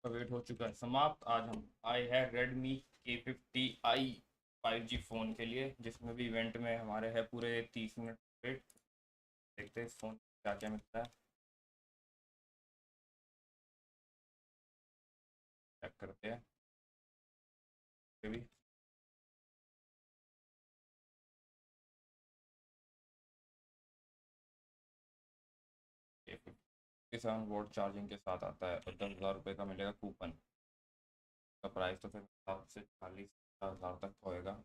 का वेट हो चुका है समाप्त। आज हम आए हैं Redmi K50i 5G फ़ोन के लिए, जिसमें भी इवेंट में हमारे है पूरे 30 मिनट वेट। देखते हैं इस फ़ोन क्या क्या मिलता है, चेक करते हैं। ये भी K57 वोल्ट चार्जिंग के साथ आता है और 10,000 रुपये का मिलेगा कूपन। का प्राइस तो फिर 7 से 40,000 तक होएगा।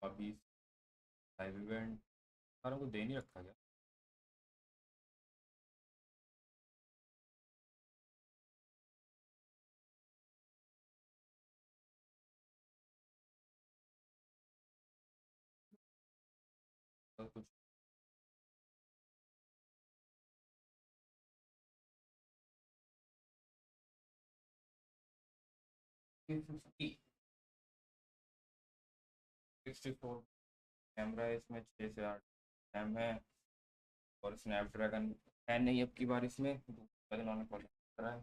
अभी लाइव इवेंट सारों को दे नहीं रखा गया। तो कुछ K54 कैमरा है, इसमें 6 से 8 रैम है और स्नैपड्रैगन है नहीं अब की बार इसमें, दूसरा इन्होंने कॉलेज करा है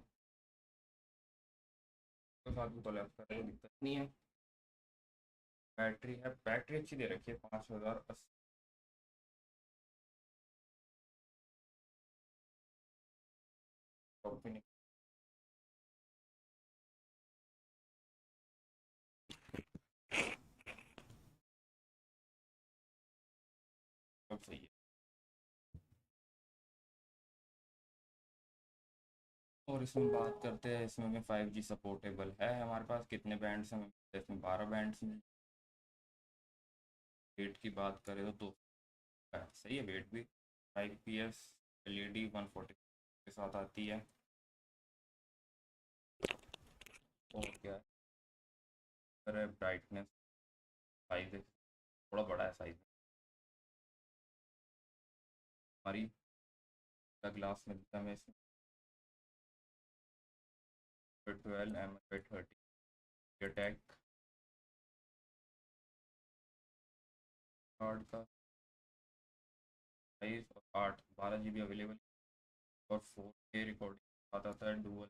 तो साथ में कॉलेज कर रहे हैं, दिक्कत नहीं है। बैटरी अच्छी दे रखी है, 5080। टॉप भी नहीं, सब सही है। और इसमें बात करते हैं, इसमें में 5G सपोर्टेबल है। हमारे पास कितने बैंड्स हैं, इसमें 12 बैंड्स में। वेट की बात करें तो सही है वेट भी। 5 PS LED 140 के साथ आती है। और क्या है, ब्राइटनेस 5x, थोड़ा बड़ा है साइज। हमारी का ग्लास मिलता है हमें इसमें 12 mm 30 अटैक कार्ड का साइज, और 12 GB अवेलेबल, और 4K रिकॉर्डिंग आता है डुअल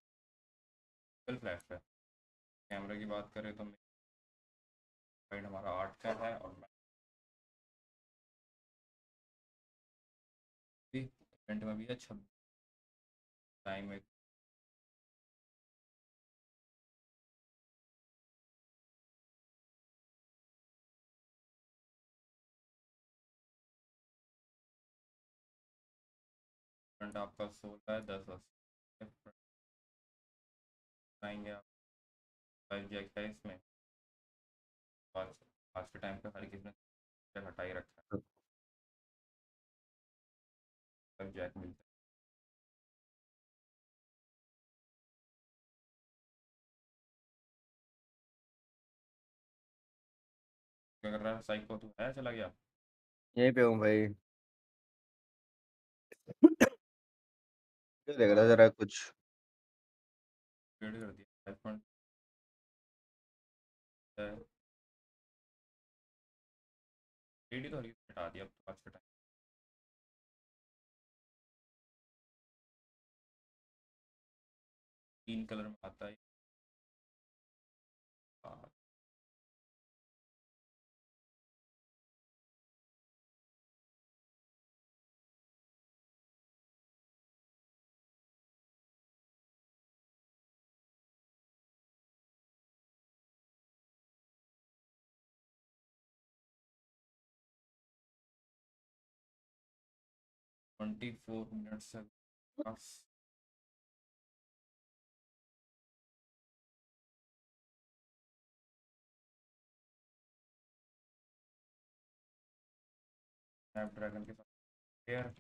फ्लैश है। कैमरा की बात करें तो साइड हमारा 8 का है, और भी इवेंट में भी है 26 टाइम में। फ्रंट आपका 16 10 आएंगे आप। 5 जैक है इसमें। आज आज के टाइम पे हर किसी ने हटा ही रखा है। 5 जैक मिलता है। क्या कर रहा है साइको, तू है चला गया? यहीं पे हूँ भाई। क्या देख रहा हाँ, जरा कुछ। अपग्रेड कर दिया आईफोन है। एडी तो हटा दिया अब तो आज के टाइम। 3 कलर में आता है। हाँ, 24 मिनट से पास। स्नैपड्रैगन के साथ एयर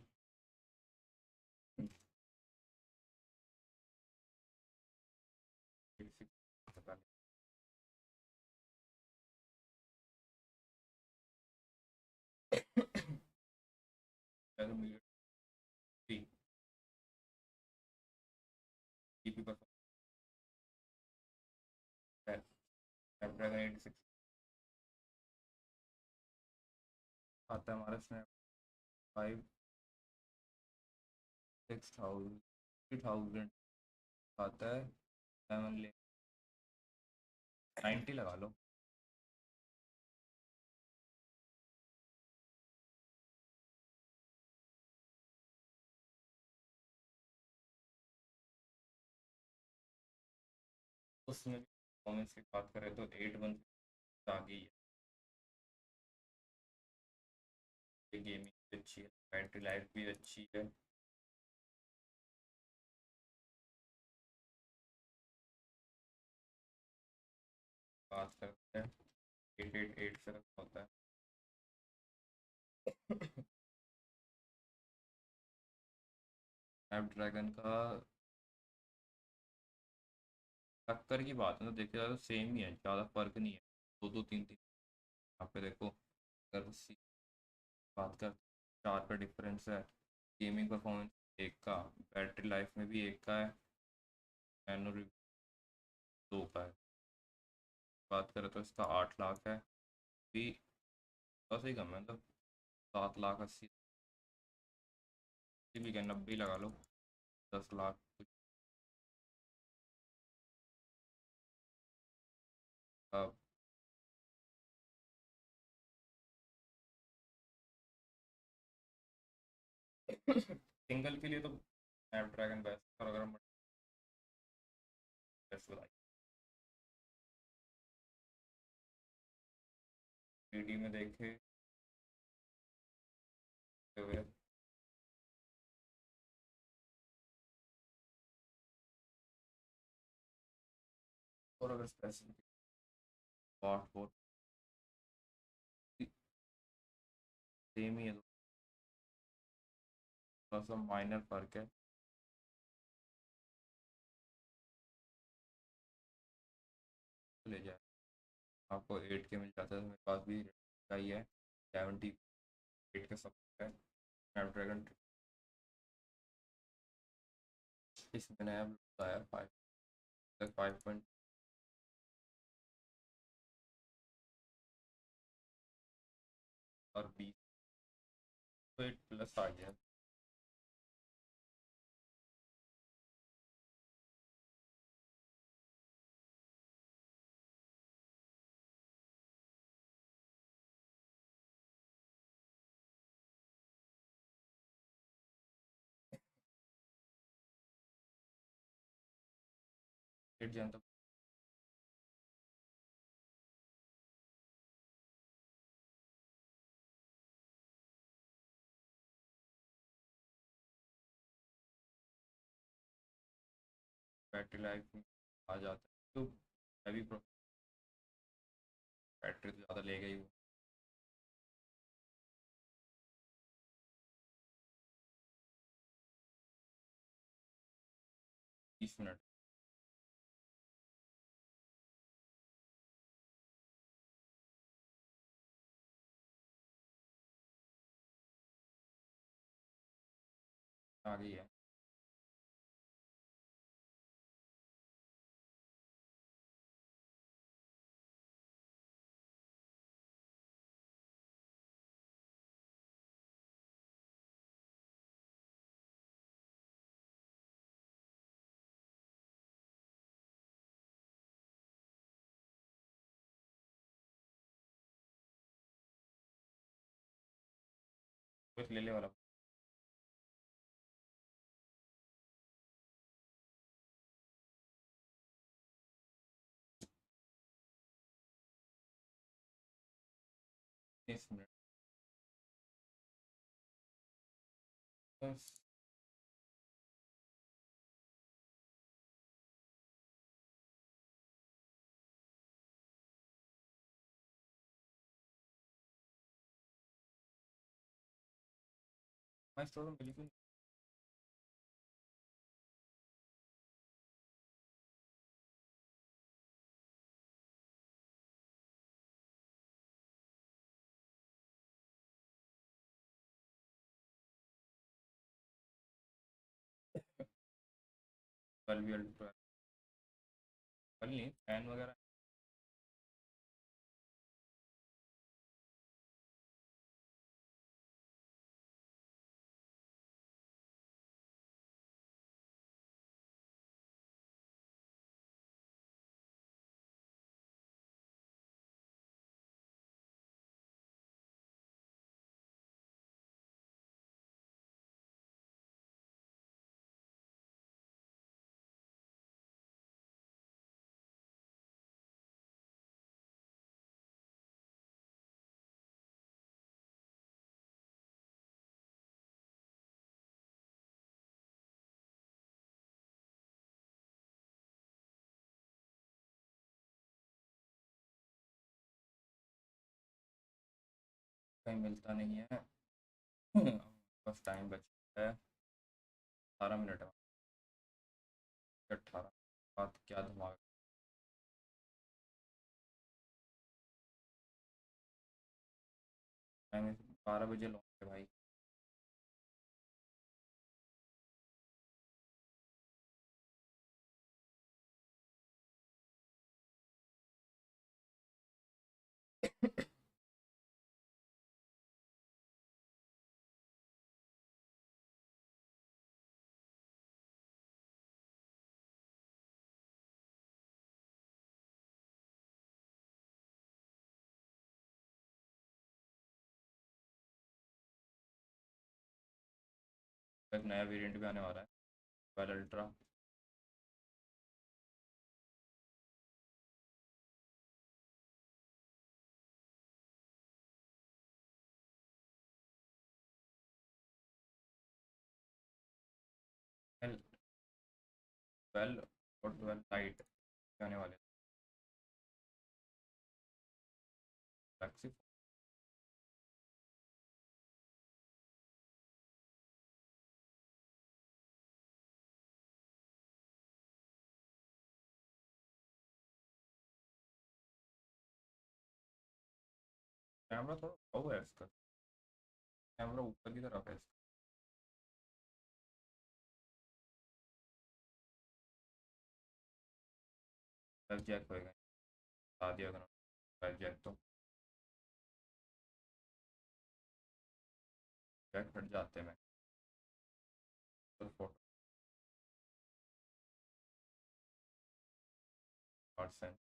मीडिया जीपी पर स्नैपड्रैगन 86 आता है हमारा स्नैप 5 6000 आता है 90 लगा लो। उसमें भी परफॉर्मेंस की बात करें तो 8 1 आ गई है। गेमिंग भी अच्छी है, बैटरी लाइफ भी अच्छी है। बात करते हैं 888 से होता है। स्नैपड्रैगन का टक्कर की बात है तो देखा जाए तो सेम ही है, ज़्यादा फर्क नहीं है। दो दो तीन तीन यहाँ पे देखो, अगर बात कर 4 का डिफरेंस है। गेमिंग परफॉर्मेंस एक का, बैटरी लाइफ में भी एक का है, एनुअल 2 का है। बात करें तो इसका 8 लाख है, भी बस ही कम है मतलब 7 लाख 80 भी क्या, 90 लगा लो, 10 लाख कुछ। सिंगल के लिए तो स्नैपड्रैगन बेस्ट, और अगर हम बेस्ट बताइए डी में देखे हुए, और अगर स्पेसिफिक बात हो सेम ही है, तो थोड़ा सा माइनर फर्क है। तो ले जाए आपको 8 के मिल जाता है, मेरे पास भी का ही है 78 का सब है। स्नैपड्रैगन इसमें नया बताया 5 और 20 प्लस आ गया। एट जन तक बैटरी लाइफ में आ जाता है, तो हैवी बैटरी तो ज़्यादा ले गई वो। 20 मिनट आ गई है। बस ले ले वाला। इस मिनट बस मैं स्टोर में बिल्कुल 12 या 12 नहीं, फैन वगैरह। कहीं मिलता नहीं है। बस टाइम बचा है 18 मिनट में। 18 बात क्या धमाल। टाइम 12 बजे लौंगे भाई। एक नया वेरिएंट भी आने वाला है, 12 अल्ट्रा। एल 12 और 12 लाइट आने वाले। फ्लैगशिप। कैमरा थोड़ा लो है इसका। कैमरा ऊपर की तरफ है इसका। फाइव जैक होएगा, बता दिया करो। फाइव जैक तो जैक हट जाते हैं। मैं तो फोटो परसेंट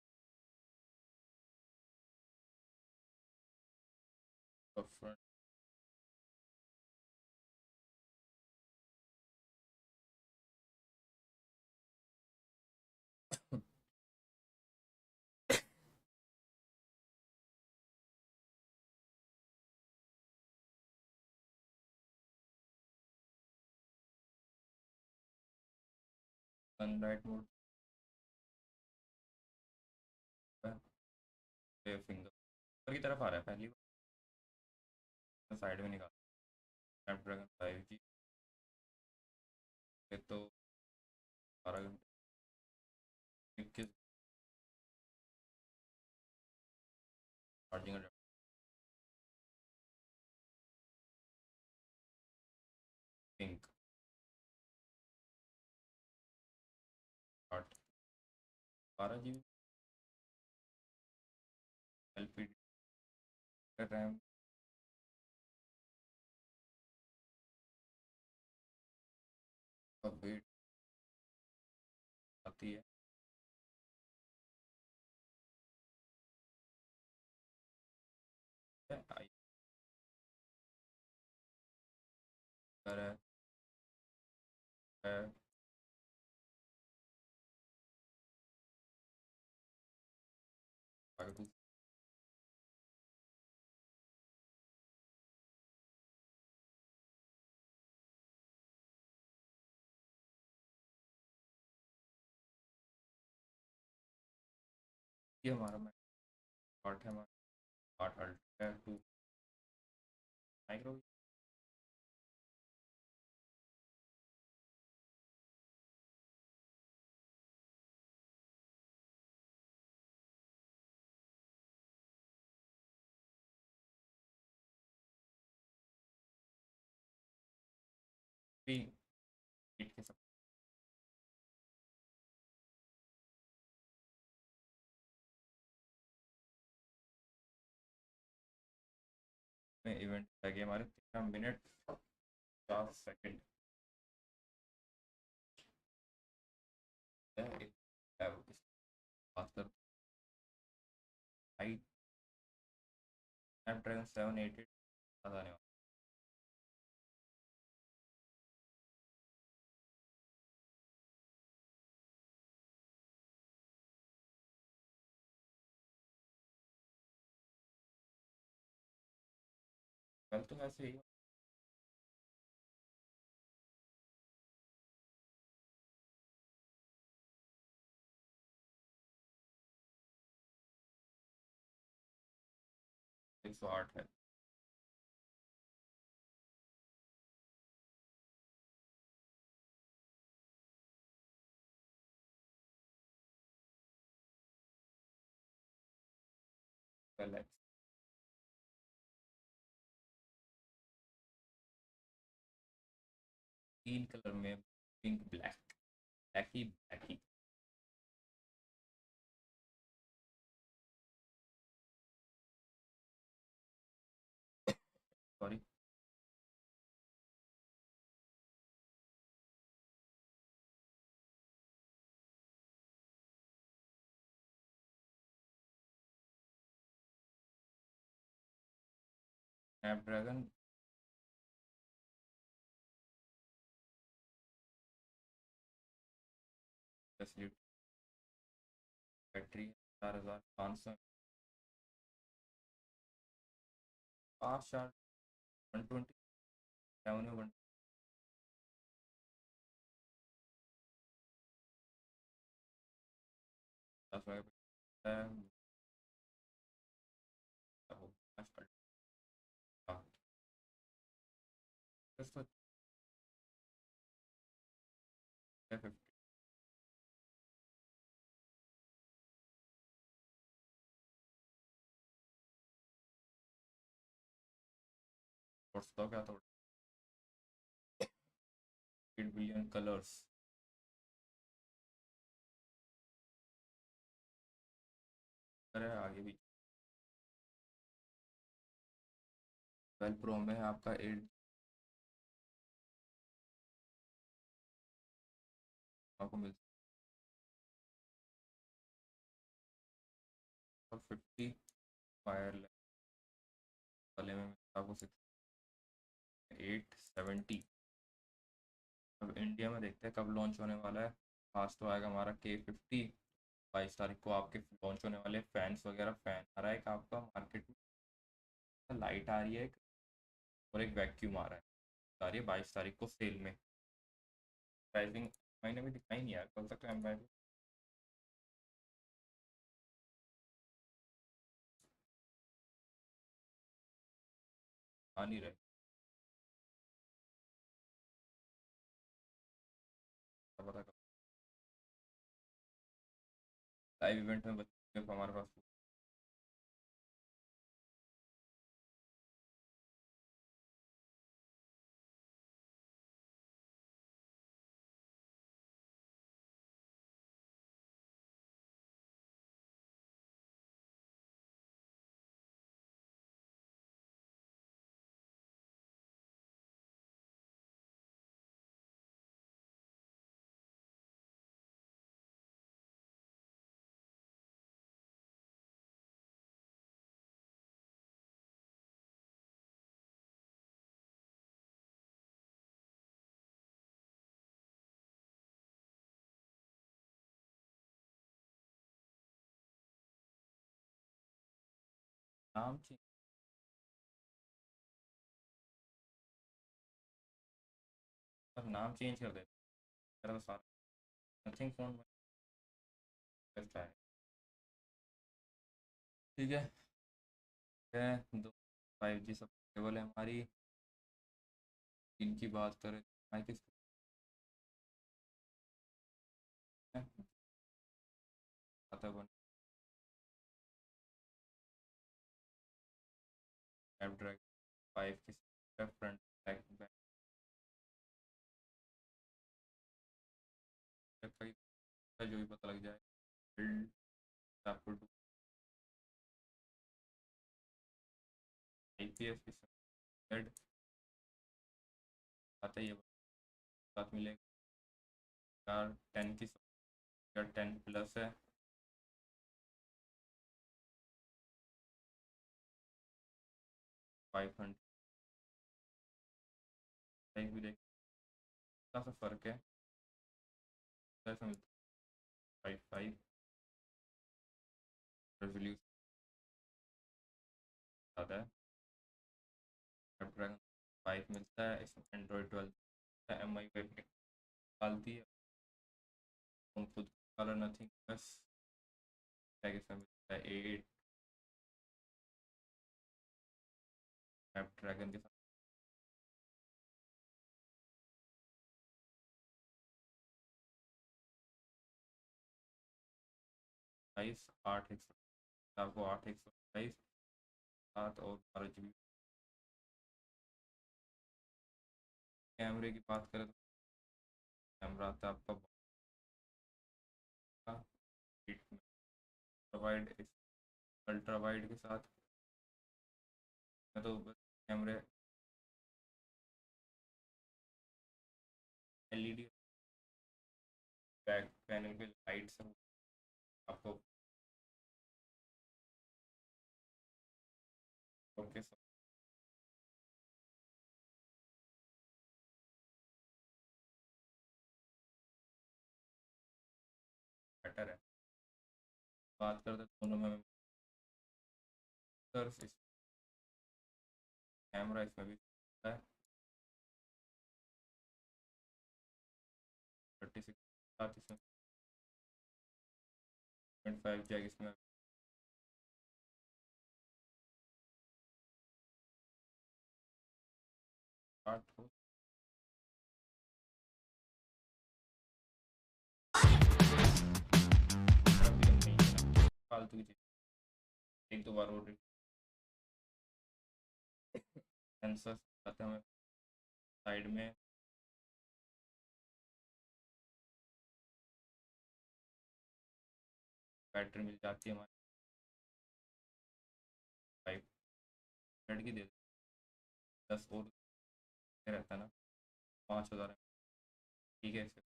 तो फ्रंट। सनलाइट मोड पे फिंगर ऊपर की तरफ आ रहा है पहली बार। साइड में निकाल। Snapdragon 5G। ये तो 12 घंटे 21 charging. Pink 8 12 GB LPD RAM का वेट आती है आई है आगे। ये हमारा आठ है हमारा 8 अल्ट्रा है 2 माइक्रो भी हीट के सब में इवेंट लगे हमारे 13 मिनट 50 सेकेंड है। इस बात करते हैं स्नैपड्रैगन 788 आने वाला। कल तो ऐसे ही 108 है। कल है तीन कलर में, पिंक ब्लैक, ब्लैक ही। Sorry. Snapdragon facility, battery 4500, fast charge 127 है। क्या था? 8 बिलियन कलर्स। अरे आगे भी 12 प्रो में आपका 8 आपको मिलता है। 50 वायरलेस वाले में मिलता है आपको 870। अब इंडिया में देखते हैं कब लॉन्च होने वाला है। आज तो आएगा हमारा K50। 22 तारीख को आपके लॉन्च होने वाले फैंस वगैरह, फैन आ रहा है एक आपका मार्केट में, लाइट आ रही है एक, और एक वैक्यूम आ रहा है, आ रही है 22 तारीख को सेल में। प्राइसिंग मैंने भी दिखाई नहीं यार, कल तक तो एम आ नहीं रहे। पता कब लाइव इवेंट में बच्चे हमारे पास। नाम चेंज, पर नाम चेंज कर देते मेरा तो सारा नथिंग फोन में बेस्ट है। ठीक है, दो 5G सब केवल है हमारी। इनकी बात करें तो किस आता है स्नैपड्रैगन 5 की फ्रंट बैक बैक का जो भी पता लग जाए। बिल्ड आपको IPS की जेड आता ही है, साथ मिलेगा यार 10 की, या 10 प्लस है। 500 भी देख, थोड़ा सा फ़र्क है, ऐसा मिलता है 5 रेजोल्यूशन ज़्यादा है। स्नैपड्रैगन 5 मिलता है, इसमें एंड्रॉयड 12 एम आई वेब निकालती है, हम खुद कलर नथिंग बस इसमें मिलता है 8 स्नैपड्रैगन के साथ। 8 128 आपको 8 128 7 और 12 GB। कैमरे की बात करें तो कैमरा आता है आपका अल्ट्रा वाइड, अल्ट्रा वाइड के साथ मैं तो बस कैमरे एलईडी बैक पैनल पे लाइट सब आपको ओके सब बेटर है। बात करते हैं दोनों में सर, इस कैमरा इसमें भी है 36 साथ, इसमें 5 जैक इसमें 8 हो। फालतू की चीज़, एक दो बार और सेंसर आते हैं हमें साइड में, बैटरी मिल जाती है हमारी 5 मिनट की, दे 10 और रहता है ना, 5000 ठीक है। इससे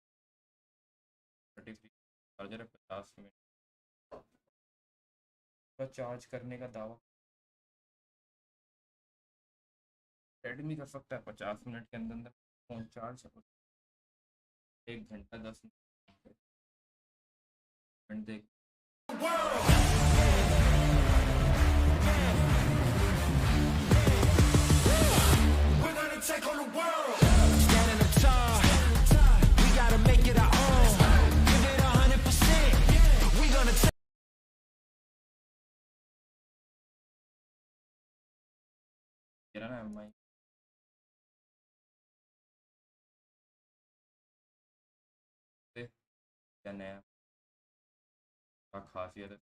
33 चार्जर है, 50 मिनट का चार्ज करने का दावा रेडमी कर सकता है, 50 मिनट के अंदर अंदर फ़ोन चार्ज, 1 घंटा 10 मिनट देख। We're gonna take on the world. Standing up tall, we gotta make it our own. Give it 100%. We gonna take. मेरा ना एम आई से क्या नया का खासियत है।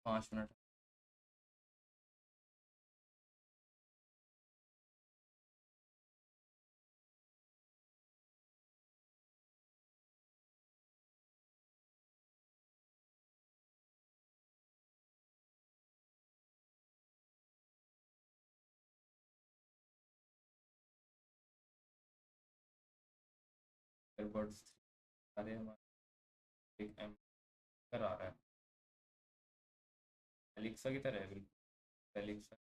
5 मिनट एयरबड्स सारे हमारे एक एम कर आ रहा है, एलिक्सा की तरह है बिल्कुल एलिक्सा।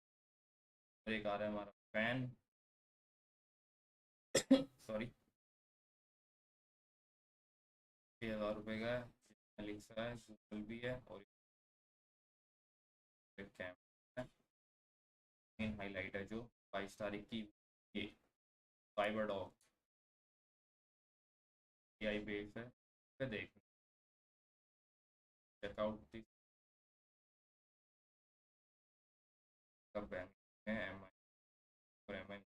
और एक आ रहा है हमारा फैन, सॉरी, 6,000 रुपये का है, एलिक्सा है, गूगल भी है और कैमरा है। मेन हाईलाइट है जो 22 तारीख की, ये फाइबर डॉग आई बेस है, देख चेकआउट बैंक है एम आई और एम आई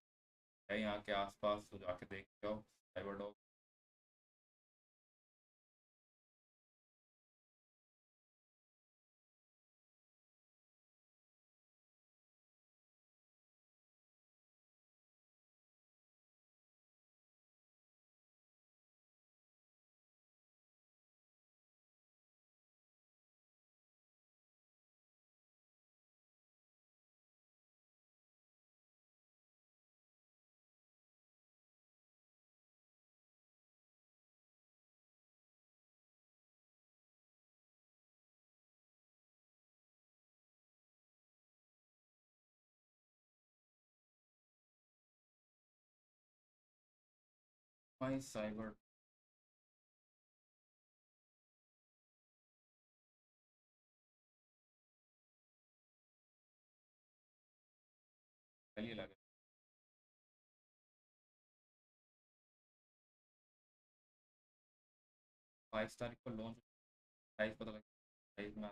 है यहाँ के आसपास, तो जाके देख के आओ साइबर डॉग। माई साइबर चलिए लगे 22 तारीख को लॉन्च, प्राइस पता लगे प्राइस में।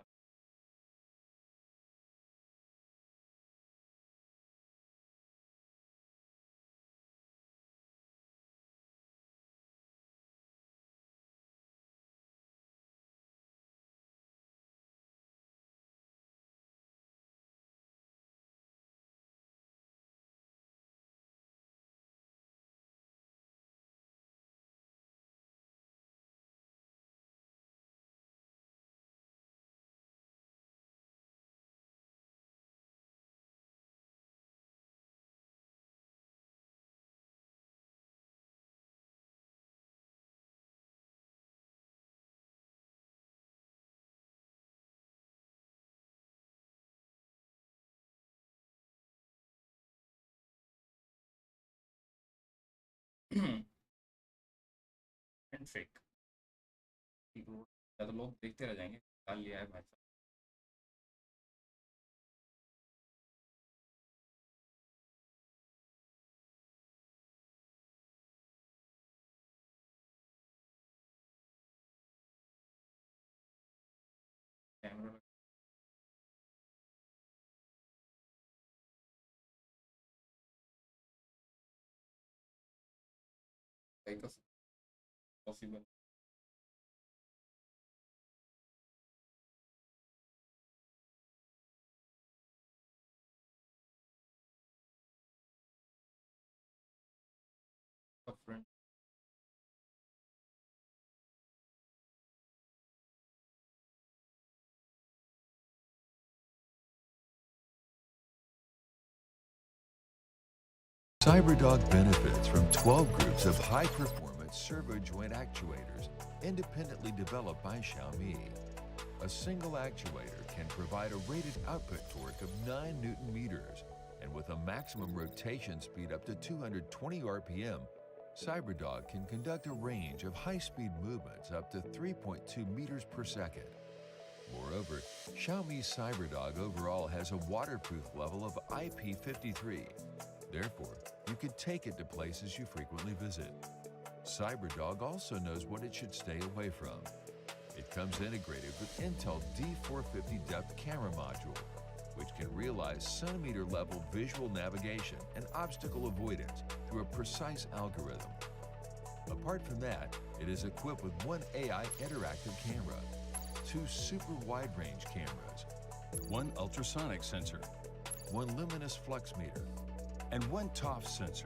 एंड फेक, या तो लोग देखते रह जाएंगे डाल लिया है भाई साहब। कैमरा लगाई तो possible. Front CyberDog benefits from 12 groups of high-performance servo-joint actuators independently developed by Xiaomi. A single actuator can provide a rated output torque of 9 Newton meters, and with a maximum rotation speed up to 220 RPM, CyberDog can conduct a range of high-speed movements up to 3.2 meters per second. Moreover, Xiaomi's CyberDog overall has a waterproof level of IP53. Therefore, you could take it to places you frequently visit. CyberDog also knows what it should stay away from. It comes integrated with Intel D450 depth camera module, which can realize centimeter-level visual navigation and obstacle avoidance through a precise algorithm. Apart from that, it is equipped with one AI interactive camera, 2 super wide-range cameras, 1 ultrasonic sensor, 1 luminous flux meter, and 1 TOF sensor.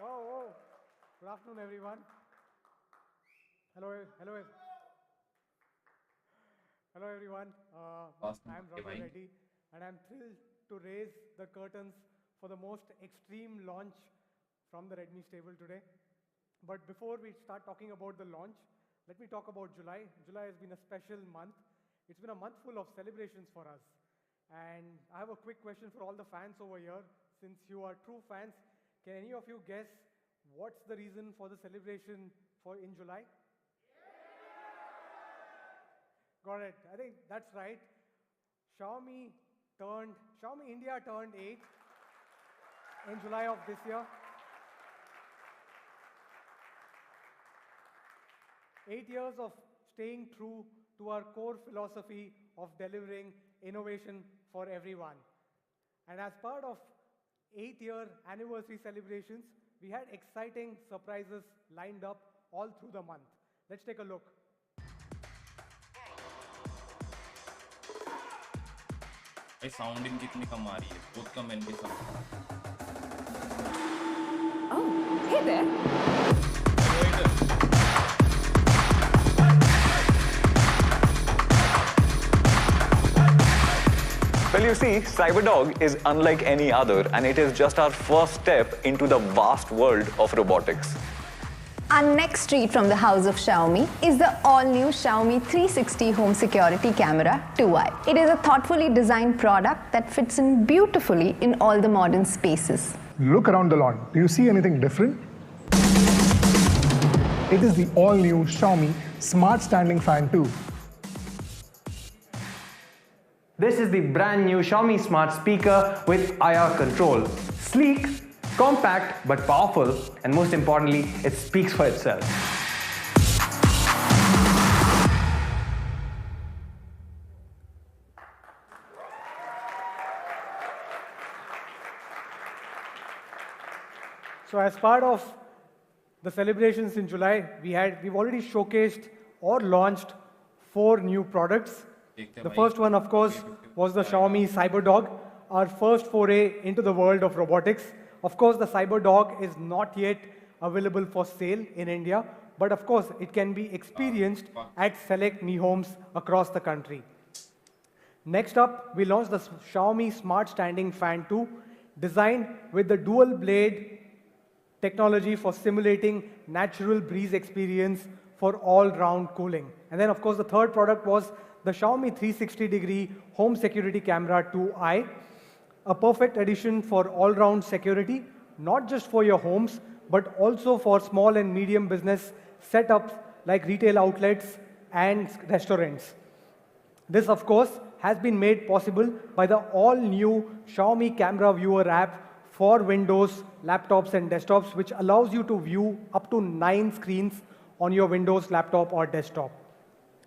Oh, good afternoon, everyone. Hello, hello, hello, everyone. Last I'm number, Raghu bhai. Reddy, and I'm thrilled to raise the curtains for the most extreme launch from the Redmi stable today. But before we start talking about the launch, let me talk about July. July has been a special month. It's been a month full of celebrations for us. And I have a quick question for all the fans over here. Since you are true fans, can any of you guess what's the reason for the celebration for in July? Got it. I think that's right. Xiaomi India turned 8 in July of this year. 8 years of staying true to our core philosophy of delivering innovation for everyone. And as part of 8-year anniversary celebrations, we had exciting surprises lined up all through the month. Let's take a look. भाई sounding कितनी कम आ रही है, बहुत कम इनकी sound. Oh, hey there. Well, you see, CyberDog is unlike any other, and it is just our first step into the vast world of robotics. Our next treat from the house of Xiaomi is the all-new Xiaomi 360 home security camera 2i. It is a thoughtfully designed product that fits in beautifully in all the modern spaces. Look around the lawn. Do you see anything different? It is the all-new Xiaomi Smart Standing Fan 2. This is the brand new Xiaomi smart speaker with IR control. Sleek, compact but powerful, and most importantly, it speaks for itself. So as part of the celebrations in July, we've already showcased or launched 4 new products. The first one, of course, was the Xiaomi CyberDog, our first foray into the world of robotics. Of course, the CyberDog is not yet available for sale in India, but of course, it can be experienced at select Mi Homes across the country. Next up, we launched the Xiaomi Smart Standing Fan 2, designed with the dual blade technology for simulating natural breeze experience for all-round cooling. And then, of course, the third product was the Xiaomi 360-degree home security camera 2i, a perfect addition for all-round security, not just for your homes, but also for small and medium business setups like retail outlets and restaurants. This, of course, has been made possible by the all-new Xiaomi Camera Viewer app for Windows, laptops and desktops, which allows you to view up to 9 screens on your Windows laptop or desktop.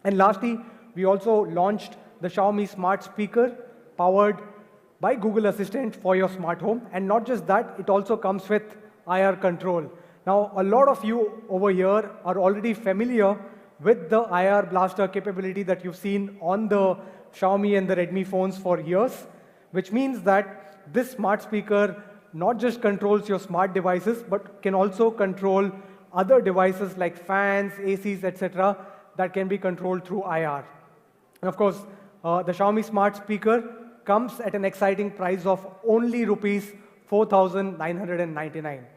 And lastly, we also launched the Xiaomi Smart Speaker, powered by Google Assistant for your smart home. And not just that, it also comes with IR control. Now, a lot of you over here are already familiar with the IR blaster capability that you've seen on the Xiaomi and the Redmi phones for years, which means that this smart speaker not just controls your smart devices, but can also control other devices like fans, ACs, etc., that can be controlled through IR. And of course, the Xiaomi smart speaker comes at an exciting price of only rupees 4,999.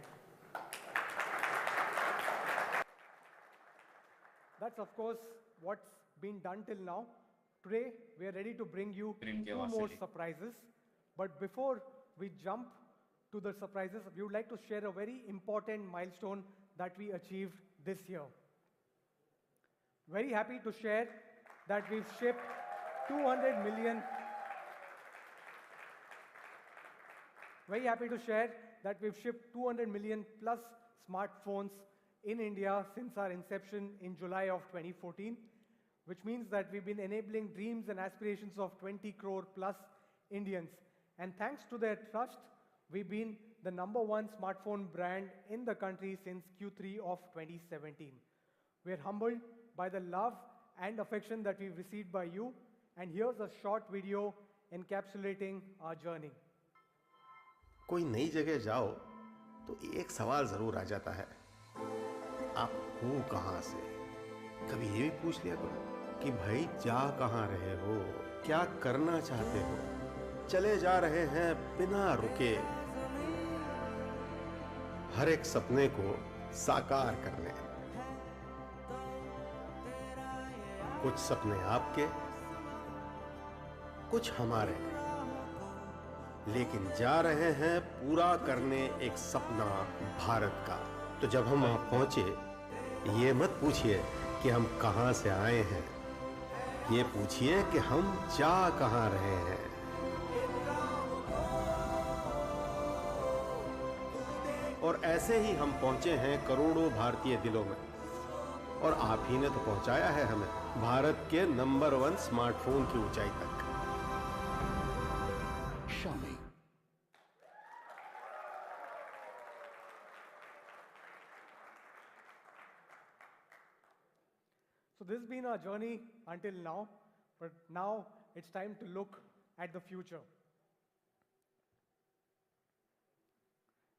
That's, of course, what's been done till now. Today, we are ready to bring you 2 more surprises. But before we jump to the surprises, we would like to share a very important milestone that we achieved this year. Very happy to share that we've shipped 200 million. Very happy to share that we've shipped 200 million plus smartphones in India since our inception in July of 2014, which means that we've been enabling dreams and aspirations of 20 crore plus Indians. And thanks to their trust, we've been the #1 smartphone brand in the country since Q3 of 2017. We're humbled by the love and affection that we've received by you. And here's a short video encapsulating our journey. कोई नई जगह जाओ तो एक सवाल जरूर आ जाता है, आप हो कहां से? कभी ये भी पूछ लिया करो कि भाई जा कहां रहे हो, क्या करना चाहते हो? चले जा रहे हैं बिना रुके, हर एक सपने को साकार करने। कुछ सपने आपके, कुछ हमारे, लेकिन जा रहे हैं पूरा करने एक सपना भारत का। तो जब हम वहां पहुंचे, ये मत पूछिए कि हम कहां से आए हैं, ये पूछिए कि हम जा कहां रहे हैं। और ऐसे ही हम पहुंचे हैं करोड़ों भारतीय दिलों में। और आप ही ने तो पहुंचाया है हमें भारत के नंबर 1 स्मार्टफोन की ऊंचाई तक। Xiaomi. So this has been our journey until now, but now it's time to look at the future.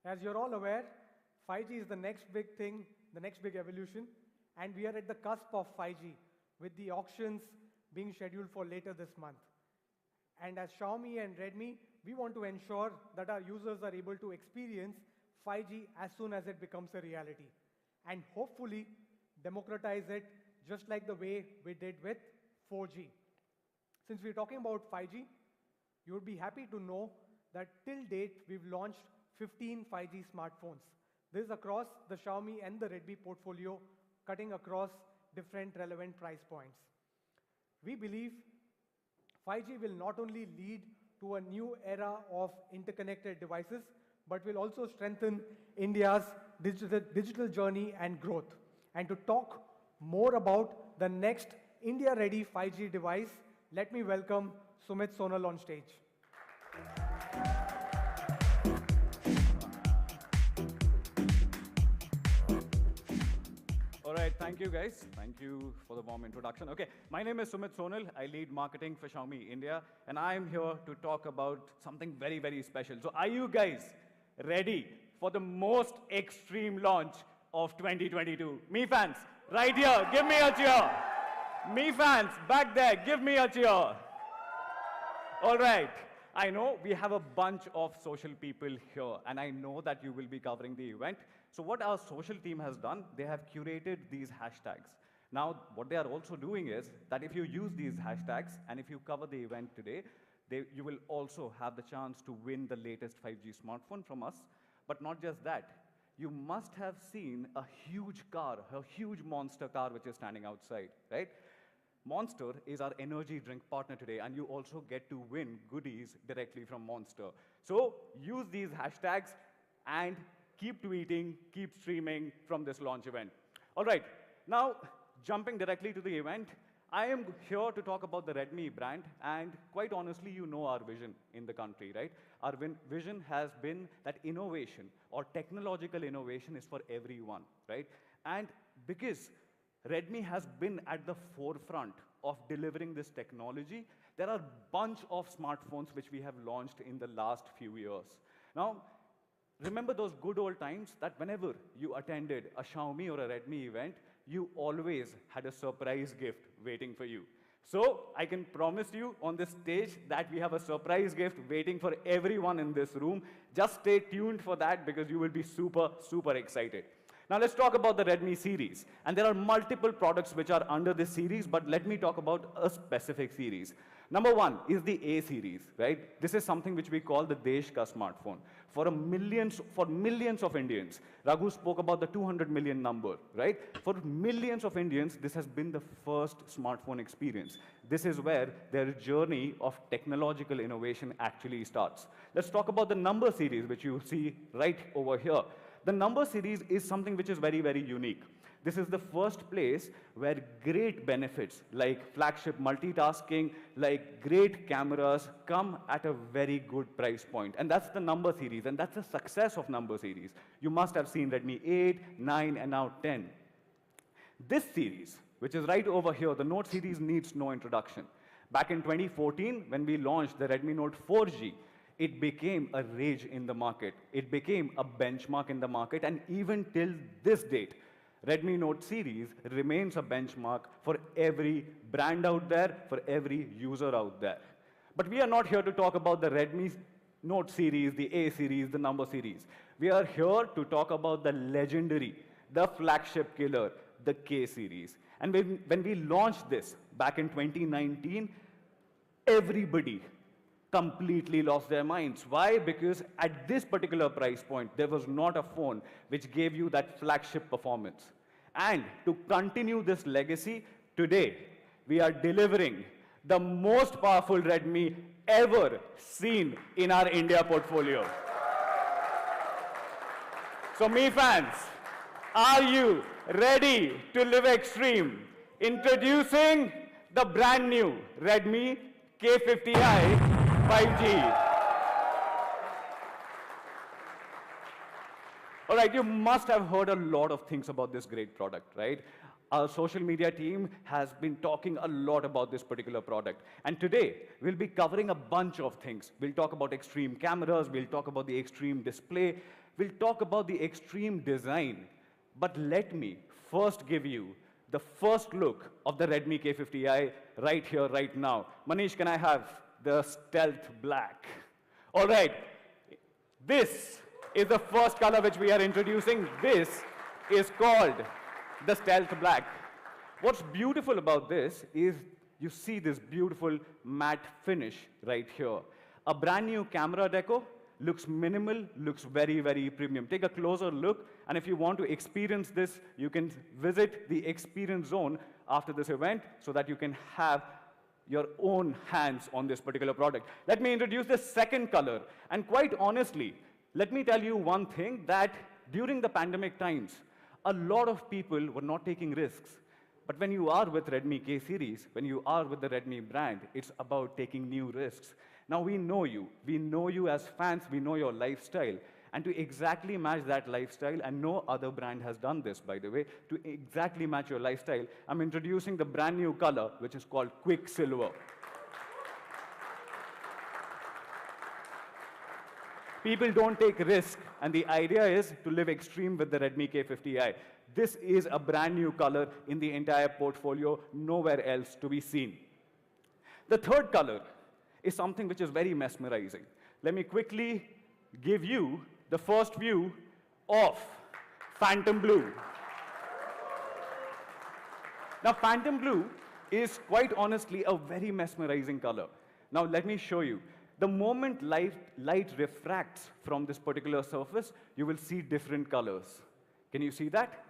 As you're all aware, 5G is the next big thing, the next big evolution, and we are at the cusp of 5G with the auctions being scheduled for later this month. And as Xiaomi and Redmi, we want to ensure that our users are able to experience 5G as soon as it becomes a reality, and hopefully democratize it just like the way we did with 4G. Since we're talking about 5G, you would be happy to know that till date, we've launched 15 5G smartphones. This is across the Xiaomi and the Redmi portfolio, cutting across different relevant price points. We believe 5G will not only lead to a new era of interconnected devices, but will also strengthen India's digital journey and growth. And to talk more about the next India-ready 5G device, let me welcome Sumit Sonal on stage. All right, thank you guys. Thank you for the warm introduction. Okay, my name is Sumit Sonal. I lead marketing for Xiaomi India, and I am here to talk about something very, very special. So are you guys ready for the most extreme launch of 2022? Mi fans, right here, give me a cheer. Mi fans, back there, give me a cheer. All right. I know we have a bunch of social people here, and I know that you will be covering the event. So what our social team has done, they have curated these hashtags. Now, what they are also doing is that if you use these hashtags, and if you cover the event today, you will also have the chance to win the latest 5G smartphone from us. But not just that. You must have seen a huge car, a huge monster car which is standing outside, right? Monster is our energy drink partner today, and you also get to win goodies directly from Monster. So use these hashtags and keep tweeting, keep streaming from this launch event. All right, now jumping directly to the event, I am here to talk about the Redmi brand, and quite honestly, you know our vision in the country, right? Our vision has been that innovation or technological innovation is for everyone, right? And because Redmi has been at the forefront of delivering this technology, there are a bunch of smartphones which we have launched in the last few years. Now, remember those good old times that whenever you attended a Xiaomi or a Redmi event, you always had a surprise gift waiting for you. So I can promise you on this stage that we have a surprise gift waiting for everyone in this room. Just stay tuned for that because you will be super, super excited. Now let's talk about the Redmi series. And there are multiple products which are under this series, but let me talk about a specific series. Number one is the A series, right? This is something which we call the Desh Ka smartphone. For millions of Indians, Raghu spoke about the 200 million number, right? For millions of Indians, this has been the first smartphone experience. This is where their journey of technological innovation actually starts. Let's talk about the number series, which you see right over here. The number series is something which is very, very unique. This is the first place where great benefits like flagship multitasking, like great cameras come at a very good price point. And that's the number series, and that's the success of number series. You must have seen Redmi 8, 9, and now 10. This series, which is right over here, the Note series needs no introduction. Back in 2014, when we launched the Redmi Note 4G, it became a rage in the market. It became a benchmark in the market, and even till this date, Redmi Note series remains a benchmark for every brand out there, for every user out there. But we are not here to talk about the Redmi Note series, the A series, the number series. We are here to talk about the legendary, the flagship killer, the K series. And when we launched this back in 2019, everybody completely lost their minds. Why? Because at this particular price point, there was not a phone which gave you that flagship performance. And to continue this legacy, today we are delivering the most powerful Redmi ever seen in our India portfolio. So Mi fans, are you ready to live extreme? Introducing the brand new Redmi K50i 5G. All right, you must have heard a lot of things about this great product, right? Our social media team has been talking a lot about this particular product. And today, we'll be covering a bunch of things. We'll talk about extreme cameras, we'll talk about the extreme display, we'll talk about the extreme design. But let me first give you the first look of the Redmi K50i right here, right now. Manish, can I have the stealth black? All right, this is the first color which we are introducing. This is called the stealth black. What's beautiful about this is you see this beautiful matte finish right here. A brand new camera deco, looks minimal, looks very, very premium. Take a closer look, and if you want to experience this, you can visit the experience zone after this event so that you can have your own hands on this particular product. Let me introduce the second color. And quite honestly, let me tell you one thing, that during the pandemic times, a lot of people were not taking risks. But when you are with Redmi K series, when you are with the Redmi brand, it's about taking new risks. Now we know you as fans, we know your lifestyle. And to exactly match that lifestyle, and no other brand has done this, by the way, to exactly match your lifestyle, I'm introducing the brand new color, which is called Quicksilver. People don't take risk, and the idea is to live extreme with the Redmi K50i. This is a brand new color in the entire portfolio, nowhere else to be seen. The third color is something which is very mesmerizing. Let me quickly give you the first view of Phantom Blue. Now, Phantom Blue is quite honestly a very mesmerizing color. Now, let me show you. The moment light refracts from this particular surface, you will see different colors. Can you see that?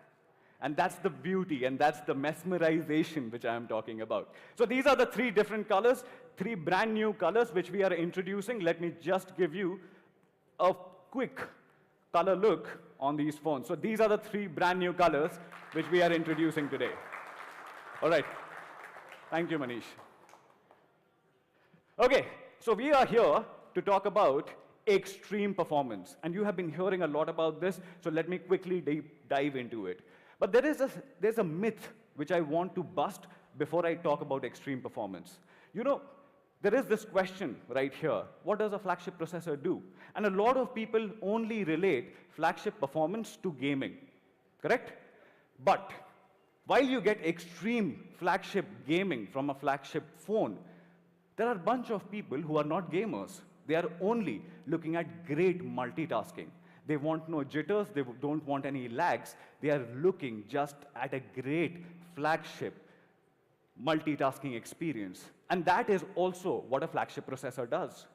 And that's the beauty, and that's the mesmerization which I am talking about. So these are the three different colors, three brand new colors which we are introducing. Let me just give you a quick color look on these phones. So these are the three brand new colors which we are introducing today. All right. Thank you, Manish. Okay, so we are here to talk about extreme performance. And you have been hearing a lot about this, so let me quickly dive into it. But there's a myth which I want to bust before I talk about extreme performance. You know, there is this question right here. What does a flagship processor do? And a lot of people only relate flagship performance to gaming, correct? But while you get extreme flagship gaming from a flagship phone, there are a bunch of people who are not gamers. They are only looking at great multitasking. They want no jitters, they don't want any lags. They are looking just at a great flagship multitasking experience. And that is also what a flagship processor does.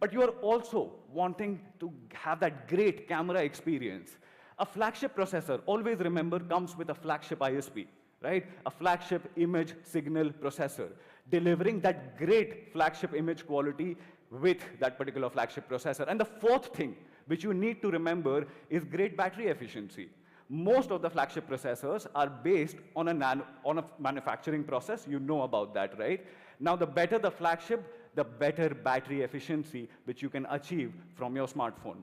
But you are also wanting to have that great camera experience. A flagship processor, always remember, comes with a flagship ISP, right? A flagship image signal processor, delivering that great flagship image quality with that particular flagship processor. And the fourth thing which you need to remember is great battery efficiency. Most of the flagship processors are based on a manufacturing process. You know about that, right? Now, the better the flagship, the better battery efficiency which you can achieve from your smartphone.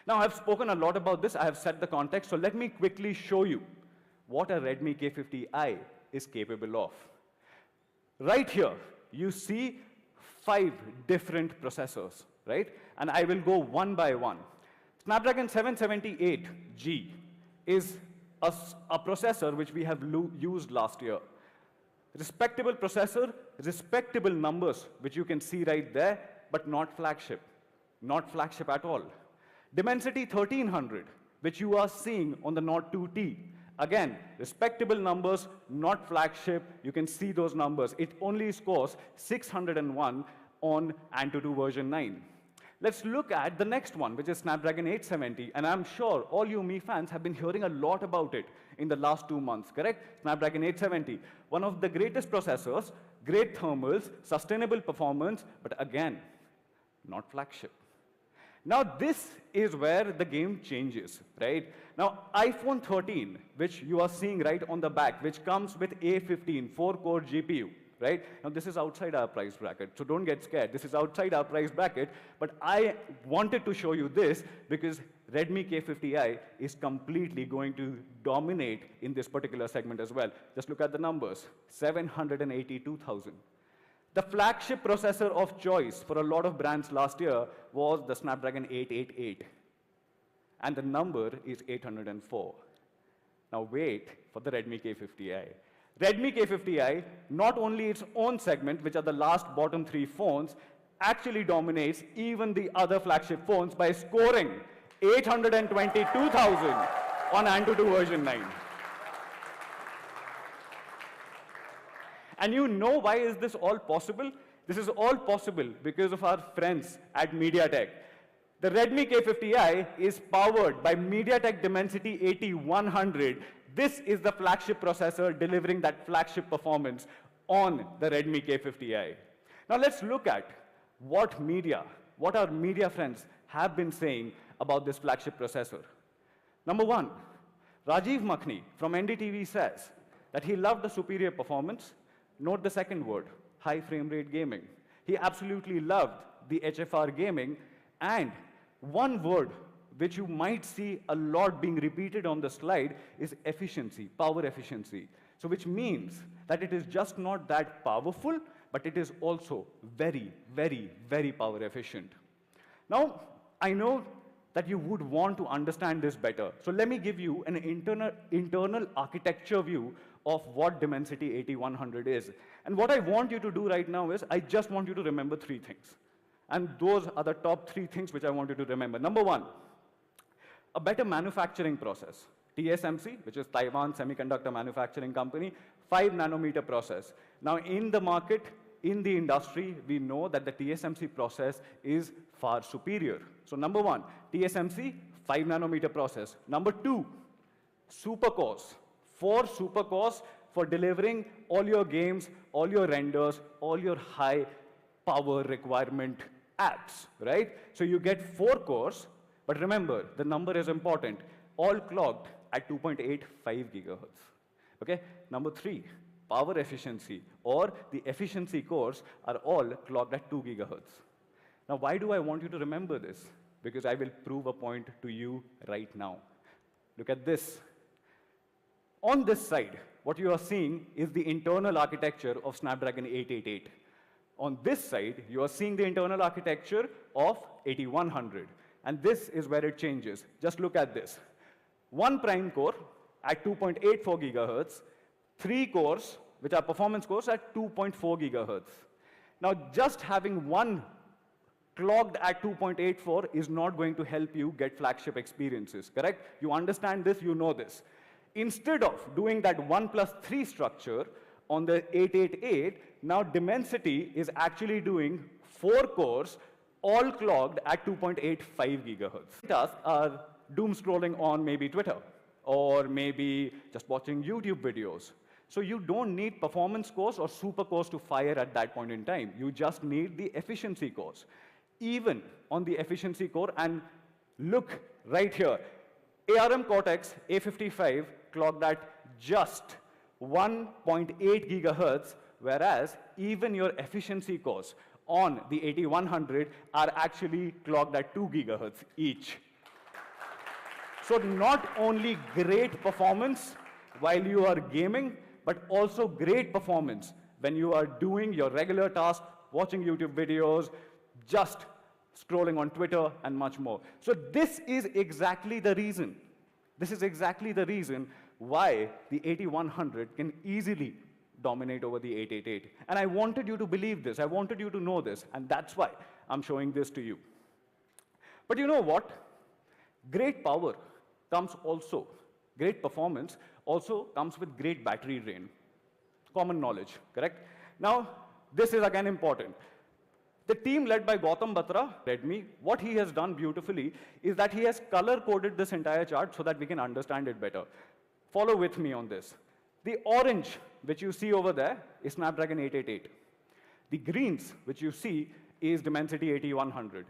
Now, I've spoken a lot about this. I have set the context. So let me quickly show you what a Redmi K50i is capable of. Right here, you see 5 different processors, right? And I will go one by one. Snapdragon 778G is a processor which we have used last year. Respectable processor, respectable numbers, which you can see right there, but not flagship at all. Dimensity 1300, which you are seeing on the Note 2T. Again, respectable numbers, not flagship. You can see those numbers. It only scores 601 on Antutu version 9. Let's look at the next one, which is Snapdragon 870, and I'm sure all you Mi fans have been hearing a lot about it in the last 2 months, correct? Snapdragon 870, one of the greatest processors, great thermals, sustainable performance, but again, not flagship. Now, this is where the game changes, right? Now, iPhone 13, which you are seeing right on the back, which comes with A15 4-core GPU, right? Now, this is outside our price bracket, so don't get scared. This is outside our price bracket, but I wanted to show you this because Redmi K50i is completely going to dominate in this particular segment as well. Just look at the numbers, 782,000. The flagship processor of choice for a lot of brands last year was the Snapdragon 888. And the number is 804. Now wait for the Redmi K50i. Redmi K50i, not only its own segment, which are the last bottom 3 phones, actually dominates even the other flagship phones by scoring 822,000 on Antutu version 9. And you know why is this all possible? This is all possible because of our friends at MediaTek. The Redmi K50i is powered by MediaTek Dimensity 8100. This is the flagship processor delivering that flagship performance on the Redmi K50i. Now let's look at what our media friends have been saying about this flagship processor. Number one, Rajiv Makhni from NDTV says that he loved the superior performance. Note the second word, high frame rate gaming. He absolutely loved the HFR gaming, and one word which you might see a lot being repeated on the slide is efficiency, power efficiency. So which means that it is just not that powerful, but it is also very, very, very power efficient. Now, I know that you would want to understand this better. So let me give you an internal architecture view of what Dimensity 8100 is. And what I want you to do right now is, I just want you to remember 3 things. And those are the top 3 things which I want you to remember. Number 1, a better manufacturing process. TSMC, which is Taiwan Semiconductor Manufacturing Company, 5 nanometer process. Now in the market, in the industry, we know that the TSMC process is far superior. So number 1, TSMC, 5 nanometer process. Number 2, supercores. 4 supercores for delivering all your games, all your renders, all your high power requirement apps, right? So you get 4 cores, but remember, the number is important, all clocked at 2.85 gigahertz, okay? Number 3, power efficiency, or the efficiency cores are all clocked at 2 gigahertz. Now, why do I want you to remember this? Because I will prove a point to you right now. Look at this. On this side, what you are seeing is the internal architecture of Snapdragon 888. On this side, you are seeing the internal architecture of 8100. And this is where it changes. Just look at this. 1 prime core at 2.84 gigahertz, 3 cores, which are performance cores, at 2.4 gigahertz. Now, just having one clocked at 2.84 is not going to help you get flagship experiences, correct? You understand this, you know this. Instead of doing that 1 plus 3 structure on the 888, now Dimensity is actually doing 4 cores, all clocked at 2.85 gigahertz. Tasks are doom scrolling on maybe Twitter, or maybe just watching YouTube videos. So you don't need performance cores or super cores to fire at that point in time. You just need the efficiency cores. Even on the efficiency core, and look right here, ARM Cortex A55 clocked at just 1.8 gigahertz, whereas even your efficiency cores on the 8100 are actually clocked at 2 gigahertz each. So not only great performance while you are gaming, but also great performance when you are doing your regular tasks, watching YouTube videos, just scrolling on Twitter, and much more. So this is exactly the reason. This is exactly the reason why the 8100 can easily dominate over the 888. And I wanted you to believe this. I wanted you to know this. And that's why I'm showing this to you. But you know what? Great power comes also, great performance also comes with great battery drain. Common knowledge, correct? Now, this is again important. The team led by Gautam Batra, Redmi, what he has done beautifully is that he has color-coded this entire chart so that we can understand it better. Follow with me on this. The orange, which you see over there, is Snapdragon 888. The greens, which you see, is Dimensity 8100.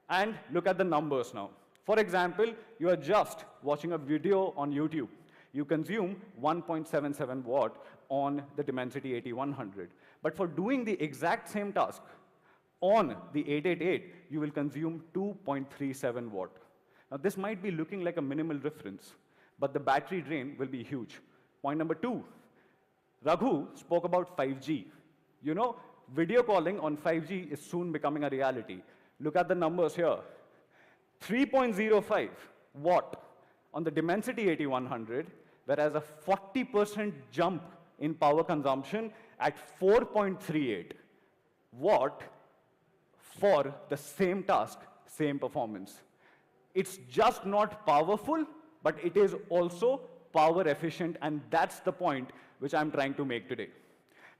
And look at the numbers now. For example, you are just watching a video on YouTube. You consume 1.77 watt on the Dimensity 8100. But for doing the exact same task on the 888, you will consume 2.37 watt. Now, this might be looking like a minimal difference, but the battery drain will be huge. Point number 2, Raghu spoke about 5G. You know, video calling on 5G is soon becoming a reality. Look at the numbers here. 3.05 watt on the Dimensity 8100, whereas a 40% jump in power consumption at 4.38 watt for the same task, same performance. It's just not powerful, but it is also power efficient, and that's the point which I'm trying to make today.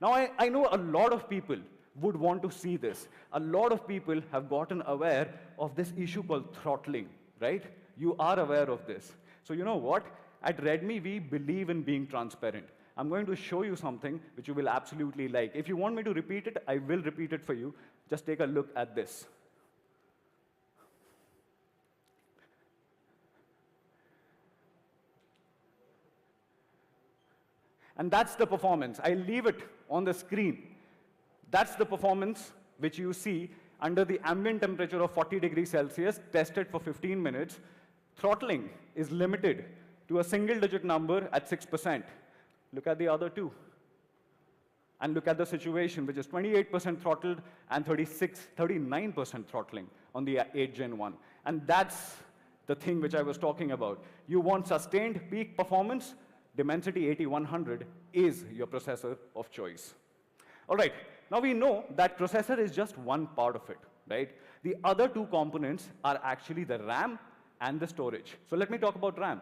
Now, I know a lot of people would want to see this. A lot of people have gotten aware of this issue called throttling, right? You are aware of this. So you know what? At Redmi, we believe in being transparent. I'm going to show you something which you will absolutely like. If you want me to repeat it, I will repeat it for you. Just take a look at this. And that's the performance. I'll leave it on the screen. That's the performance which you see under the ambient temperature of 40 degrees Celsius, tested for 15 minutes. Throttling is limited to a single-digit number at 6%. Look at the other two. And look at the situation, which is 28% throttled and 39% throttling on the 8 Gen 1. And that's the thing which I was talking about. You want sustained peak performance? Dimensity 8100 is your processor of choice. All right, now we know that processor is just one part of it, right? The other two components are actually the RAM and the storage. So let me talk about RAM.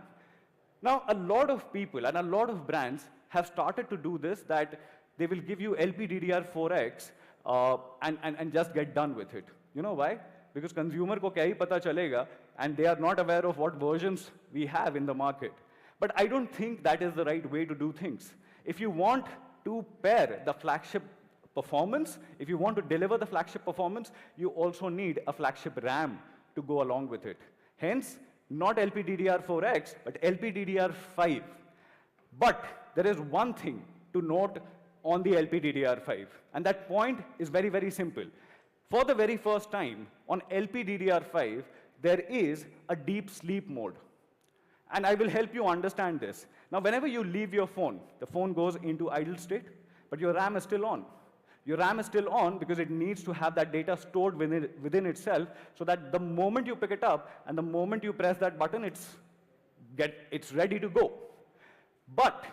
Now, a lot of people and a lot of brands have started to do this, that they will give you LPDDR4X and just get done with it. You know why? Because consumer ko kya hi pata chalega, and they are not aware of what versions we have in the market. But I don't think that is the right way to do things. If you want to pair the flagship performance, if you want to deliver the flagship performance, you also need a flagship RAM to go along with it. Hence, not LPDDR4X, but LPDDR5. But there is one thing to note on the LPDDR5, and that point is very, very simple. For the very first time, on LPDDR5, there is a deep sleep mode. And I will help you understand this. Now, whenever you leave your phone, the phone goes into idle state, but your RAM is still on. Your RAM is still on because it needs to have that data stored within itself, so that the moment you pick it up and the moment you press that button, it's ready to go. But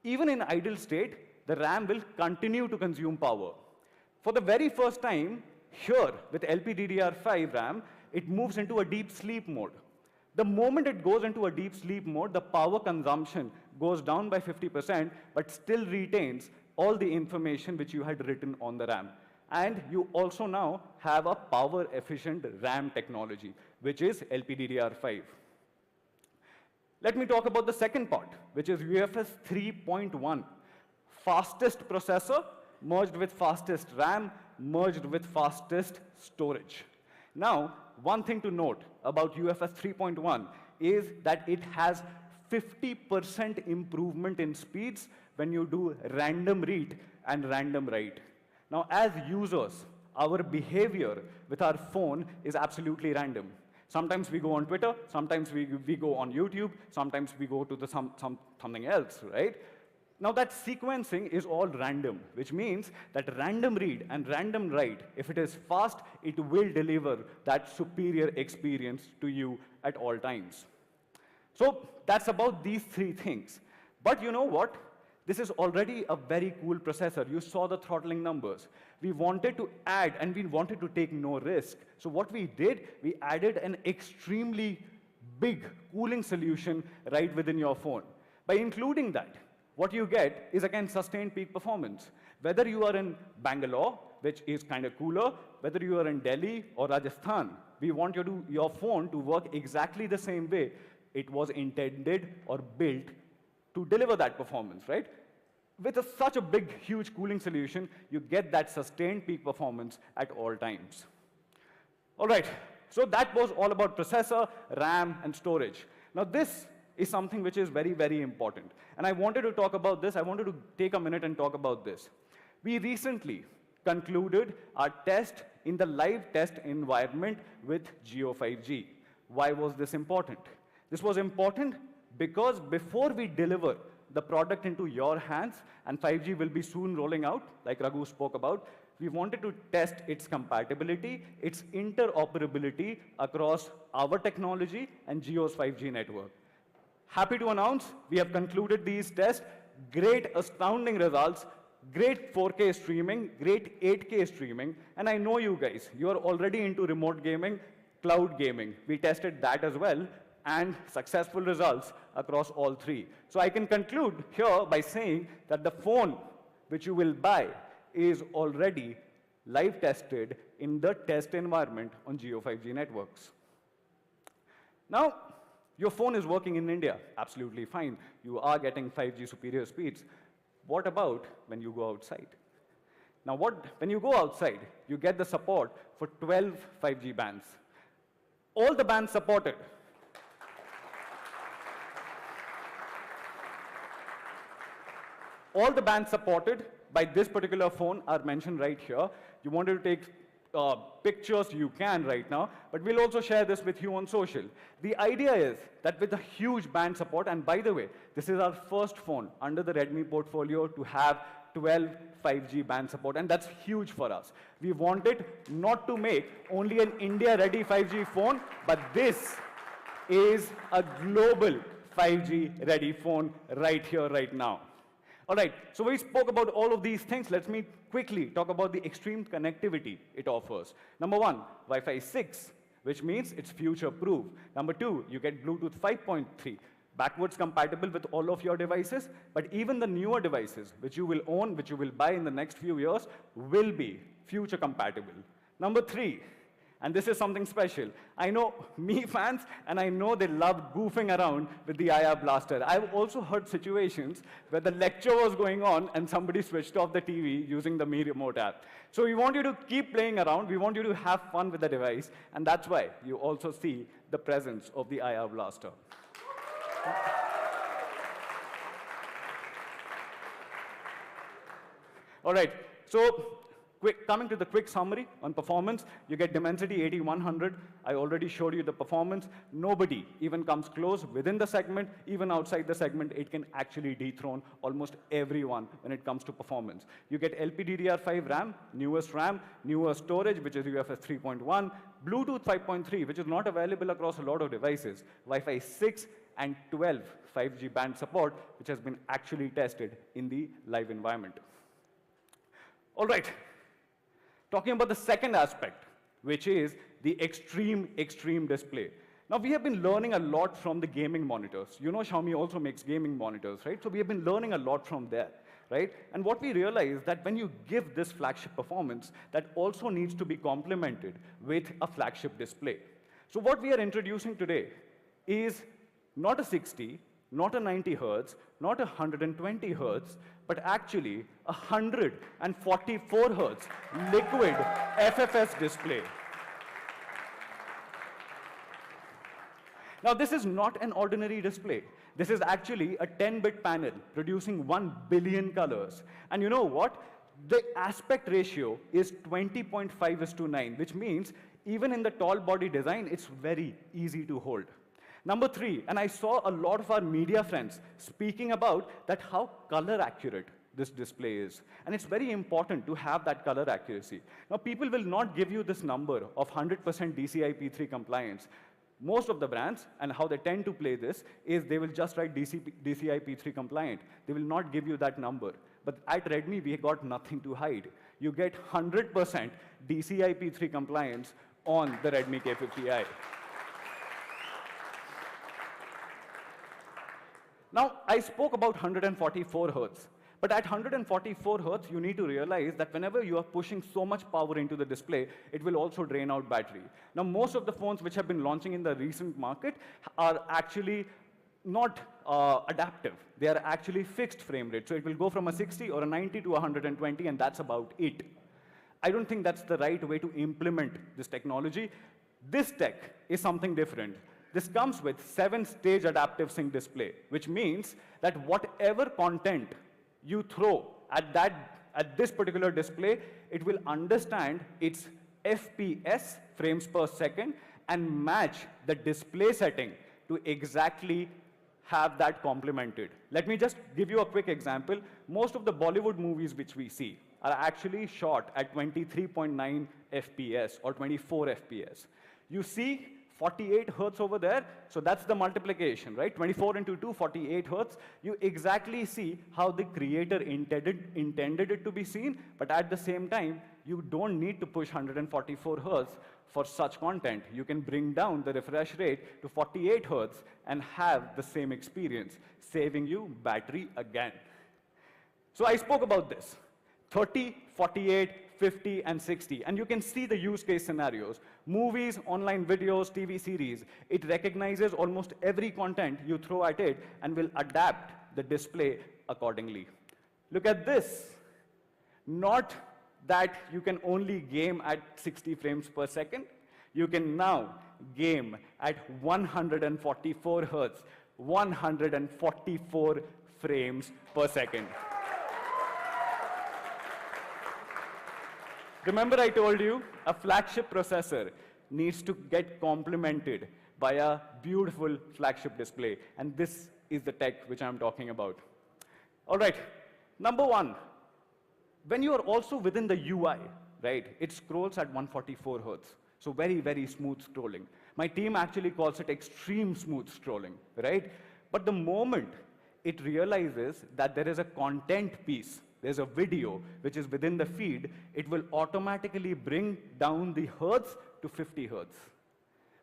even in idle state, the RAM will continue to consume power. For the very first time, here with LPDDR5 RAM, it moves into a deep sleep mode. The moment it goes into a deep sleep mode, the power consumption goes down by 50%, but still retains all the information which you had written on the RAM. And you also now have a power-efficient RAM technology, which is LPDDR5. Let me talk about the second part, which is UFS 3.1. Fastest processor merged with fastest RAM, merged with fastest storage. Now, one thing to note about UFS 3.1 is that it has 50% improvement in speeds when you do random read and random write. Now, as users, our behavior with our phone is absolutely random. Sometimes we go on Twitter, sometimes we go on YouTube, sometimes we go to something else, right? Now, that sequencing is all random, which means that random read and random write, if it is fast, it will deliver that superior experience to you at all times. So that's about these three things. But you know what? This is already a very cool processor. You saw the throttling numbers. We wanted to add, and we wanted to take no risk. So what we did, we added an extremely big cooling solution right within your phone. By including that, what you get is, again, sustained peak performance. Whether you are in Bangalore, which is kind of cooler. Whether you are in Delhi or Rajasthan, we want your phone to work exactly the same way it was intended or built to deliver that performance, right? With such a big, huge cooling solution, you get that sustained peak performance at all times. All right, so that was all about processor, RAM, and storage. Now this is something which is very, very important. And I wanted to talk about this. I wanted to take a minute and talk about this. We recently concluded our test in the live test environment with Jio 5G. Why was this important? This was important because before we deliver the product into your hands, and 5G will be soon rolling out, like Raghu spoke about, we wanted to test its compatibility, its interoperability across our technology and Jio's 5G network. Happy to announce, we have concluded these tests. Great, astounding results, great 4K streaming, great 8K streaming, and I know you guys, you are already into remote gaming, cloud gaming. We tested that as well, and successful results across all three. So I can conclude here by saying that the phone which you will buy is already live tested in the test environment on Jio 5G networks. Now, your phone is working in India, absolutely fine. You are getting 5G superior speeds. What about when you go outside? Now, when you go outside, you get the support for 12 5G bands. All the bands supported. All the bands supported by this particular phone are mentioned right here. You wanted to take pictures, you can right now, but we'll also share this with you on social. The idea is that with a huge band support, and by the way, this is our first phone under the Redmi portfolio to have 12 5G band support, and that's huge for us. We wanted not to make only an India-ready 5G phone, but this is a global 5G-ready phone right here, right now. All right, so we spoke about all of these things. Let me quickly talk about the extreme connectivity it offers. Number one, Wi-Fi 6, which means it's future-proof. Number two, you get Bluetooth 5.3, backwards compatible with all of your devices, but even the newer devices, which you will own, which you will buy in the next few years, will be future compatible. Number three, and this is something special. I know me fans, and I know they love goofing around with the IR blaster. I've also heard situations where the lecture was going on and somebody switched off the TV using the Mi Remote app. So we want you to keep playing around. We want you to have fun with the device, and that's why you also see the presence of the IR blaster. All right, so coming to the quick summary on performance, you get Dimensity 8100. I already showed you the performance. Nobody even comes close within the segment. Even outside the segment, it can actually dethrone almost everyone when it comes to performance. You get LPDDR5 RAM, newer storage, which is UFS 3.1, Bluetooth 5.3, which is not available across a lot of devices, Wi-Fi 6, and 12 5G band support, which has been actually tested in the live environment. All right. Talking about the second aspect, which is the extreme display. Now, we have been learning a lot from the gaming monitors. You know, Xiaomi also makes gaming monitors, right? So we have been learning a lot from there, right? And what we realized that when you give this flagship performance, that also needs to be complemented with a flagship display. So what we are introducing today is not a 60, not a 90 hertz, not a 120 hertz, but actually a 144 hertz liquid FFS display. Now, this is not an ordinary display. This is actually a 10-bit panel producing 1 billion colors. And you know what? The aspect ratio is 20.5:9, which means even in the tall body design, it's very easy to hold. Number three, and I saw a lot of our media friends speaking about that how color accurate this display is. And it's very important to have that color accuracy. Now, people will not give you this number of 100% DCI P3 compliance. Most of the brands, and how they tend to play this, is they will just write DCI P3 compliant. They will not give you that number. But at Redmi, we got nothing to hide. You get 100% DCI P3 compliance on the Redmi K50i. Now, I spoke about 144 hertz, But at 144 Hertz, you need to realize that whenever you are pushing so much power into the display, it will also drain out battery. Now, most of the phones which have been launching in the recent market are actually not adaptive. They are actually fixed frame rate. So it will go from a 60 or a 90 to 120, and that's about it. I don't think that's the right way to implement this technology. This tech is something different. This comes with 7-stage adaptive sync display, which means that whatever content you throw at this particular display, it will understand its FPS, frames per second, and match the display setting to exactly have that complemented. Let me just give you a quick example. Most of the Bollywood movies which we see are actually shot at 23.9 FPS or 24 FPS. You see 48 Hertz over there, so that's the multiplication, right? 24 into 2, 48 Hertz. You exactly see how the creator intended it to be seen, but at the same time, you don't need to push 144 Hertz for such content. You can bring down the refresh rate to 48 Hertz and have the same experience, saving you battery again. So I spoke about this, 30, 48, 50, and 60. And you can see the use case scenarios. Movies, online videos, TV series. It recognizes almost every content you throw at it and will adapt the display accordingly. Look at this. Not that you can only game at 60 frames per second. You can now game at 144 Hertz, 144 frames per second. Remember I told you, a flagship processor needs to get complemented by a beautiful flagship display. And this is the tech which I'm talking about. All right, number one, when you are also within the UI, right, it scrolls at 144 Hertz. So very, very smooth scrolling. My team actually calls it extreme smooth scrolling, right? But the moment it realizes that there is a content piece, there's a video which is within the feed, it will automatically bring down the Hertz to 50 Hertz,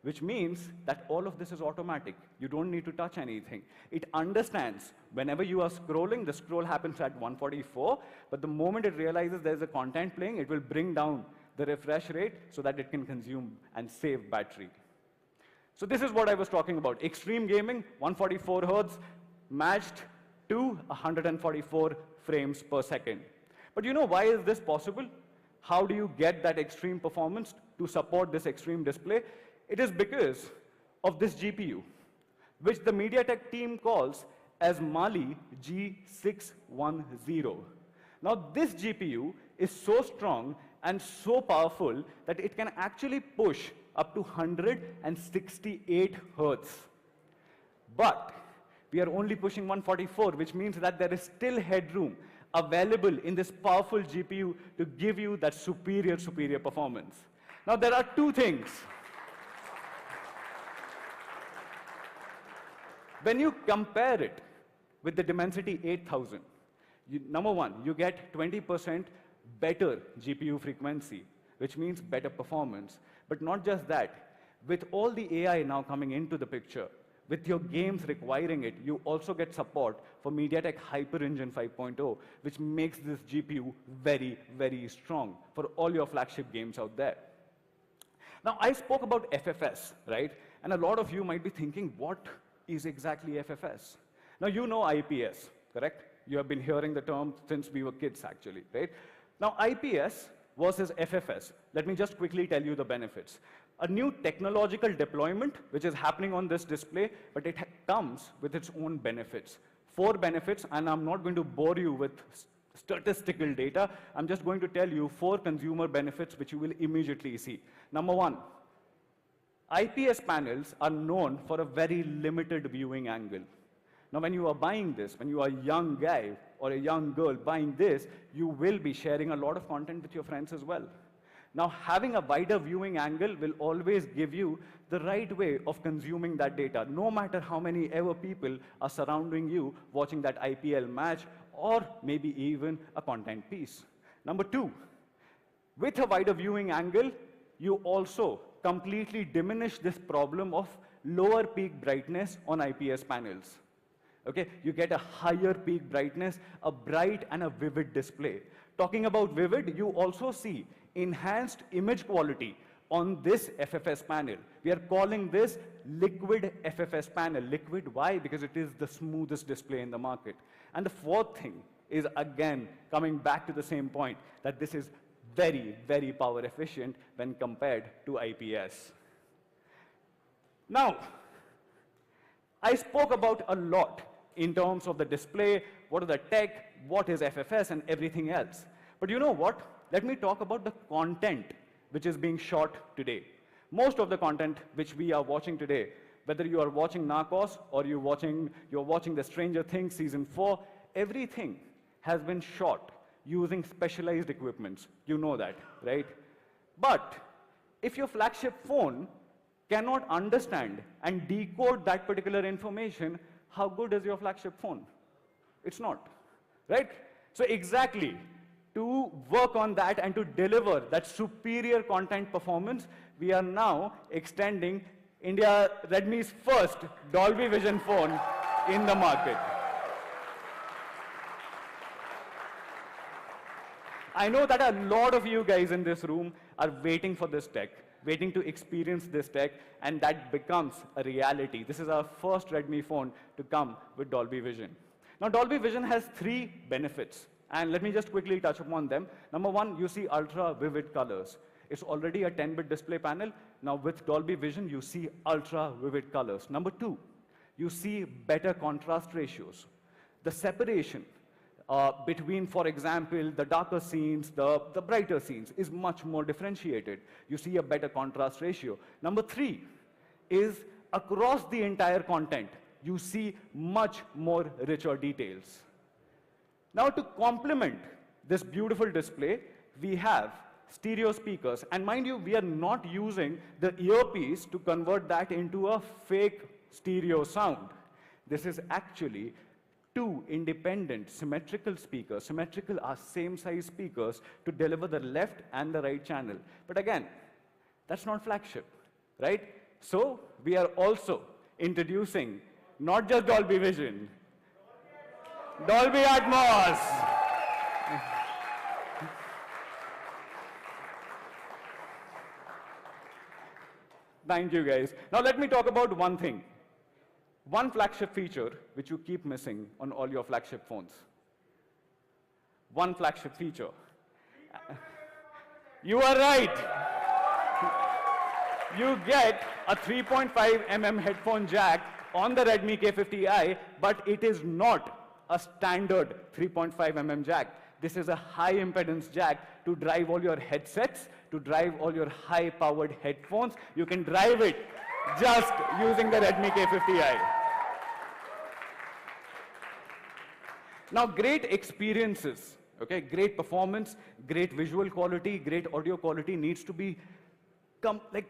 which means that all of this is automatic. You don't need to touch anything. It understands whenever you are scrolling, the scroll happens at 144, but the moment it realizes there's a content playing, it will bring down the refresh rate so that it can consume and save battery. So this is what I was talking about. Extreme gaming, 144 Hertz, matched to 144 frames per second. But you know why is this possible? How do you get that extreme performance to support this extreme display? It is because of this GPU, which the MediaTek team calls as Mali G610. Now this GPU is so strong and so powerful that it can actually push up to 168 Hertz. But we are only pushing 144, which means that there is still headroom available in this powerful GPU to give you that superior performance. Now, there are two things. When you compare it with the Dimensity 8000, number one, you get 20% better GPU frequency, which means better performance. But not just that, with all the AI now coming into the picture, with your games requiring it, you also get support for MediaTek Hyper Engine 5.0, which makes this GPU very, very strong for all your flagship games out there. Now, I spoke about FFS, right? And a lot of you might be thinking, what is exactly FFS? Now, you know IPS, correct? You have been hearing the term since we were kids, actually, right? Now, IPS versus FFS. Let me just quickly tell you the benefits. A new technological deployment, which is happening on this display, but it comes with its own benefits. 4 benefits, and I'm not going to bore you with statistical data. I'm just going to tell you 4 consumer benefits, which you will immediately see. Number 1, IPS panels are known for a very limited viewing angle. Now, when you are buying this, when you are a young guy or a young girl buying this, you will be sharing a lot of content with your friends as well. Now, having a wider viewing angle will always give you the right way of consuming that data, no matter how many ever people are surrounding you watching that IPL match or maybe even a content piece. Number 2, with a wider viewing angle, you also completely diminish this problem of lower peak brightness on IPS panels. Okay, you get a higher peak brightness, a bright and a vivid display. Talking about vivid, you also see enhanced image quality on this FFS panel. We are calling this liquid FFS panel. Liquid, why? Because it is the smoothest display in the market. And the fourth thing is, again, coming back to the same point, that this is very, very power efficient when compared to IPS. Now, I spoke about a lot in terms of the display, what is the tech, what is FFS, and everything else. But you know what? Let me talk about the content which is being shot today. Most of the content which we are watching today, whether you are watching Narcos or you're watching the Stranger Things season 4, everything has been shot using specialized equipments. You know that, right? But if your flagship phone cannot understand and decode that particular information, how good is your flagship phone? It's not, right? So exactly, to work on that and to deliver that superior content performance, we are now extending Redmi's first Dolby Vision phone in the market. I know that a lot of you guys in this room are waiting for this tech, waiting to experience this tech, and that becomes a reality. This is our first Redmi phone to come with Dolby Vision. Now, Dolby Vision has 3 benefits, and let me just quickly touch upon them. Number 1, you see ultra vivid colors. It's already a 10-bit display panel. Now, with Dolby Vision, you see ultra vivid colors. Number 2, you see better contrast ratios. The separation between, for example, the darker scenes, the brighter scenes is much more differentiated. You see a better contrast ratio. Number 3 is across the entire content, you see much more richer details. Now, to complement this beautiful display, we have stereo speakers. And mind you, we are not using the earpiece to convert that into a fake stereo sound. This is actually 2 independent symmetrical speakers. Symmetrical are same size speakers to deliver the left and the right channel. But again, that's not flagship, right? So we are also introducing not just Dolby Vision, Dolby Atmos. Thank you, guys. Now let me talk about one thing. One flagship feature which you keep missing on all your flagship phones. One flagship feature. You are right. You get a 3.5mm headphone jack on the Redmi K50i, but it is not a standard 3.5mm jack. This is a high impedance jack to drive all your headsets, to drive all your high-powered headphones. You can drive it just using the Redmi K50i. Now, great experiences, okay, great performance, great visual quality, great audio quality needs to be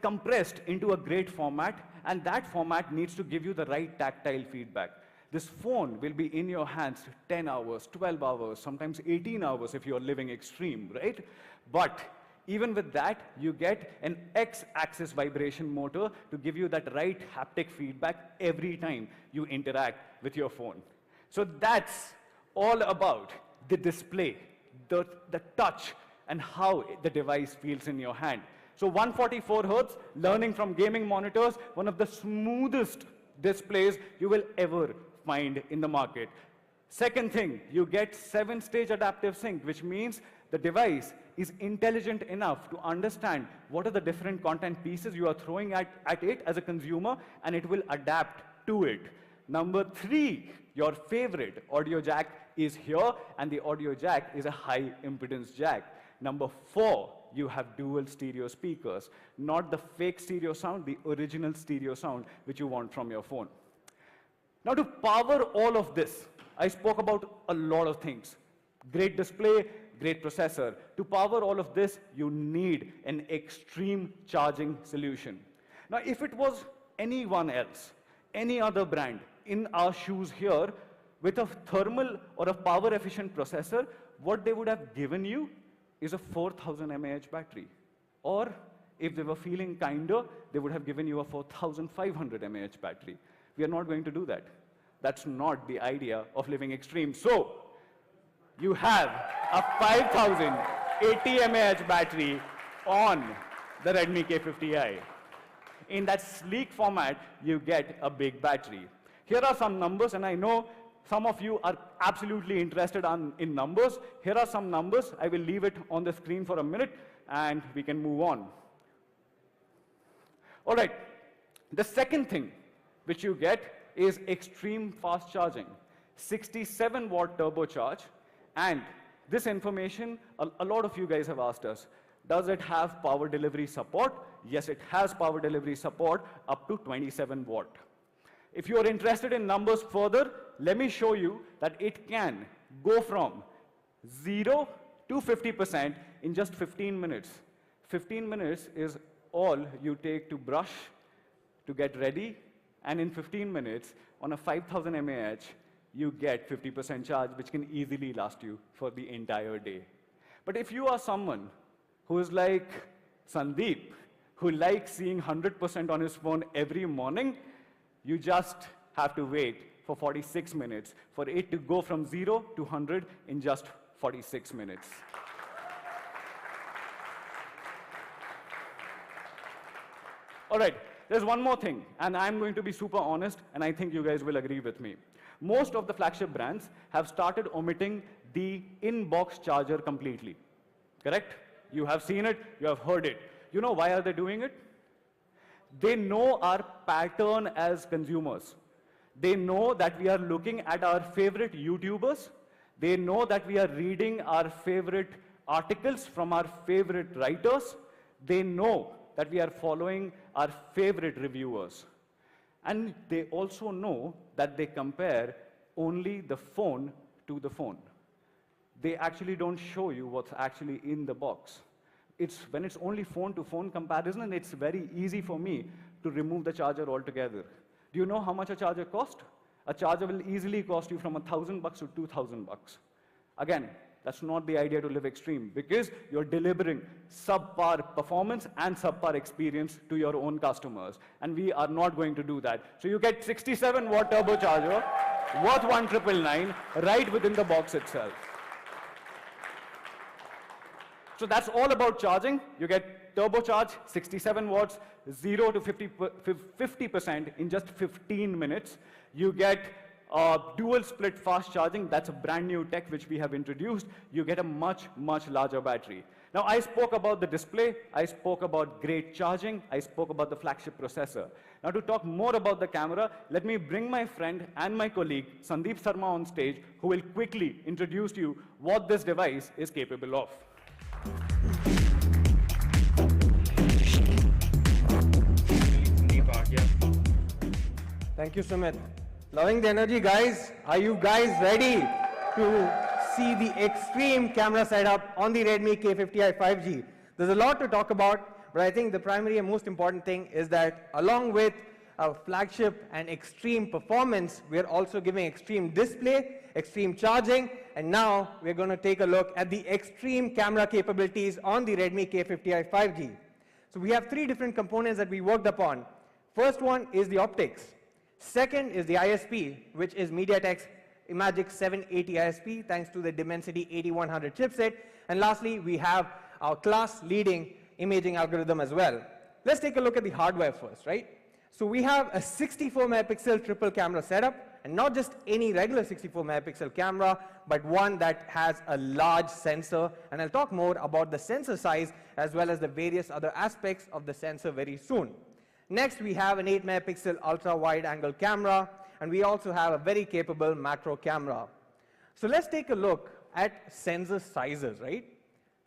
compressed into a great format, and that format needs to give you the right tactile feedback. This phone will be in your hands 10 hours, 12 hours, sometimes 18 hours if you're living extreme, right? But even with that, you get an X-axis vibration motor to give you that right haptic feedback every time you interact with your phone. So that's all about the display, the touch, and how the device feels in your hand. So 144 Hz, learning from gaming monitors, one of the smoothest displays you will ever find in the market. Second thing, you get 7-stage adaptive sync, which means the device is intelligent enough to understand what are the different content pieces you are throwing at it as a consumer, and it will adapt to it. Number 3, your favorite audio jack is here, and the audio jack is a high impedance jack. Number 4, you have dual stereo speakers, not the fake stereo sound, the original stereo sound which you want from your phone. Now, to power all of this, I spoke about a lot of things. Great display, great processor. To power all of this, you need an extreme charging solution. Now, if it was anyone else, any other brand in our shoes here, with a thermal or a power efficient processor, what they would have given you is a 4000 mAh battery. Or if they were feeling kinder, they would have given you a 4500 mAh battery. We are not going to do that. that's not the idea of living extreme. So, you have a 5080 mAh battery on the Redmi K50i. In that sleek format, you get a big battery. Here are some numbers, and I know some of you are absolutely interested in numbers. Here are some numbers. I will leave it on the screen for a minute, and we can move on. All right, the second thing which you get is extreme fast charging. 67-watt turbocharge, and this information, a lot of you guys have asked us, does it have power delivery support? Yes, it has power delivery support up to 27 watt. If you are interested in numbers further, let me show you that it can go from 0 to 50% in just 15 minutes. 15 minutes is all you take to brush, to get ready, and in 15 minutes, on a 5000 mAh, you get 50% charge, which can easily last you for the entire day. But if you are someone who is like Sandeep, who likes seeing 100% on his phone every morning, you just have to wait for 46 minutes for it to go from 0 to 100 in just 46 minutes. All right, there's one more thing, and I'm going to be super honest, and I think you guys will agree with me. Most of the flagship brands have started omitting the in-box charger completely, correct? You have seen it, you have heard it. You know why are they doing it? They know our pattern as consumers. They know that we are looking at our favorite YouTubers. They know that we are reading our favorite articles from our favorite writers. They know that we are following our favorite reviewers. And they also know that they compare only the phone to the phone. They actually don't show you what's actually in the box. When it's only phone-to-phone comparison, it's very easy for me to remove the charger altogether. Do you know how much a charger costs? A charger will easily cost you from $1,000 to $2,000. Again, that's not the idea to live extreme, because you're delivering subpar performance and subpar experience to your own customers. And we are not going to do that. So you get 67-watt turbocharger worth 1,999 right within the box itself. So that's all about charging. You get turbocharge, 67 watts, 0 to 50% in just 15 minutes. You get dual split fast charging. That's a brand new tech which we have introduced. You get a much, much larger battery. Now, I spoke about the display. I spoke about great charging. I spoke about the flagship processor. Now, to talk more about the camera, let me bring my friend and my colleague, Sandeep Sarma, on stage, who will quickly introduce to you what this device is capable of. Thank you, Sumit. Loving the energy, guys. Are you guys ready to see the extreme camera setup on the Redmi K50i 5G? There's a lot to talk about, but I think the primary and most important thing is that along with our flagship and extreme performance, we're also giving extreme display, extreme charging, and now we're going to take a look at the extreme camera capabilities on the Redmi K50i 5G. So we have three different components that we worked upon. First one is the optics. Second is the ISP, which is MediaTek's Imagic 780 ISP, thanks to the Dimensity 8100 chipset. And lastly, we have our class-leading imaging algorithm as well. Let's take a look at the hardware first, right? So we have a 64-megapixel triple camera setup, and not just any regular 64-megapixel camera, but one that has a large sensor. And I'll talk more about the sensor size as well as the various other aspects of the sensor very soon. Next, we have an 8-megapixel ultra-wide-angle camera, and we also have a very capable macro camera. So let's take a look at sensor sizes, right?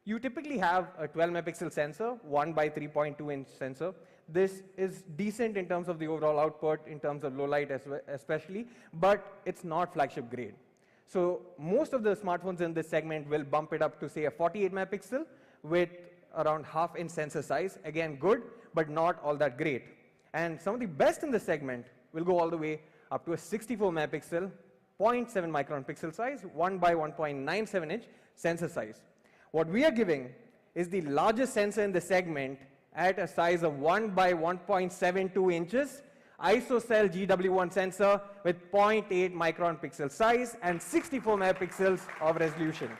You typically have a 12-megapixel sensor, 1 by 3.2-inch sensor. This is decent in terms of the overall output, in terms of low light especially, but it's not flagship grade. So most of the smartphones in this segment will bump it up to, say, a 48-megapixel with around half-inch sensor size. Again, good, but not all that great. And some of the best in the segment will go all the way up to a 64-megapixel, 0.7 micron pixel size, 1 by 1.97-inch sensor size. What we are giving is the largest sensor in the segment at a size of 1 by 1.72 inches, ISOCELL GW1 sensor with 0.8 micron pixel size and 64 megapixels of resolution.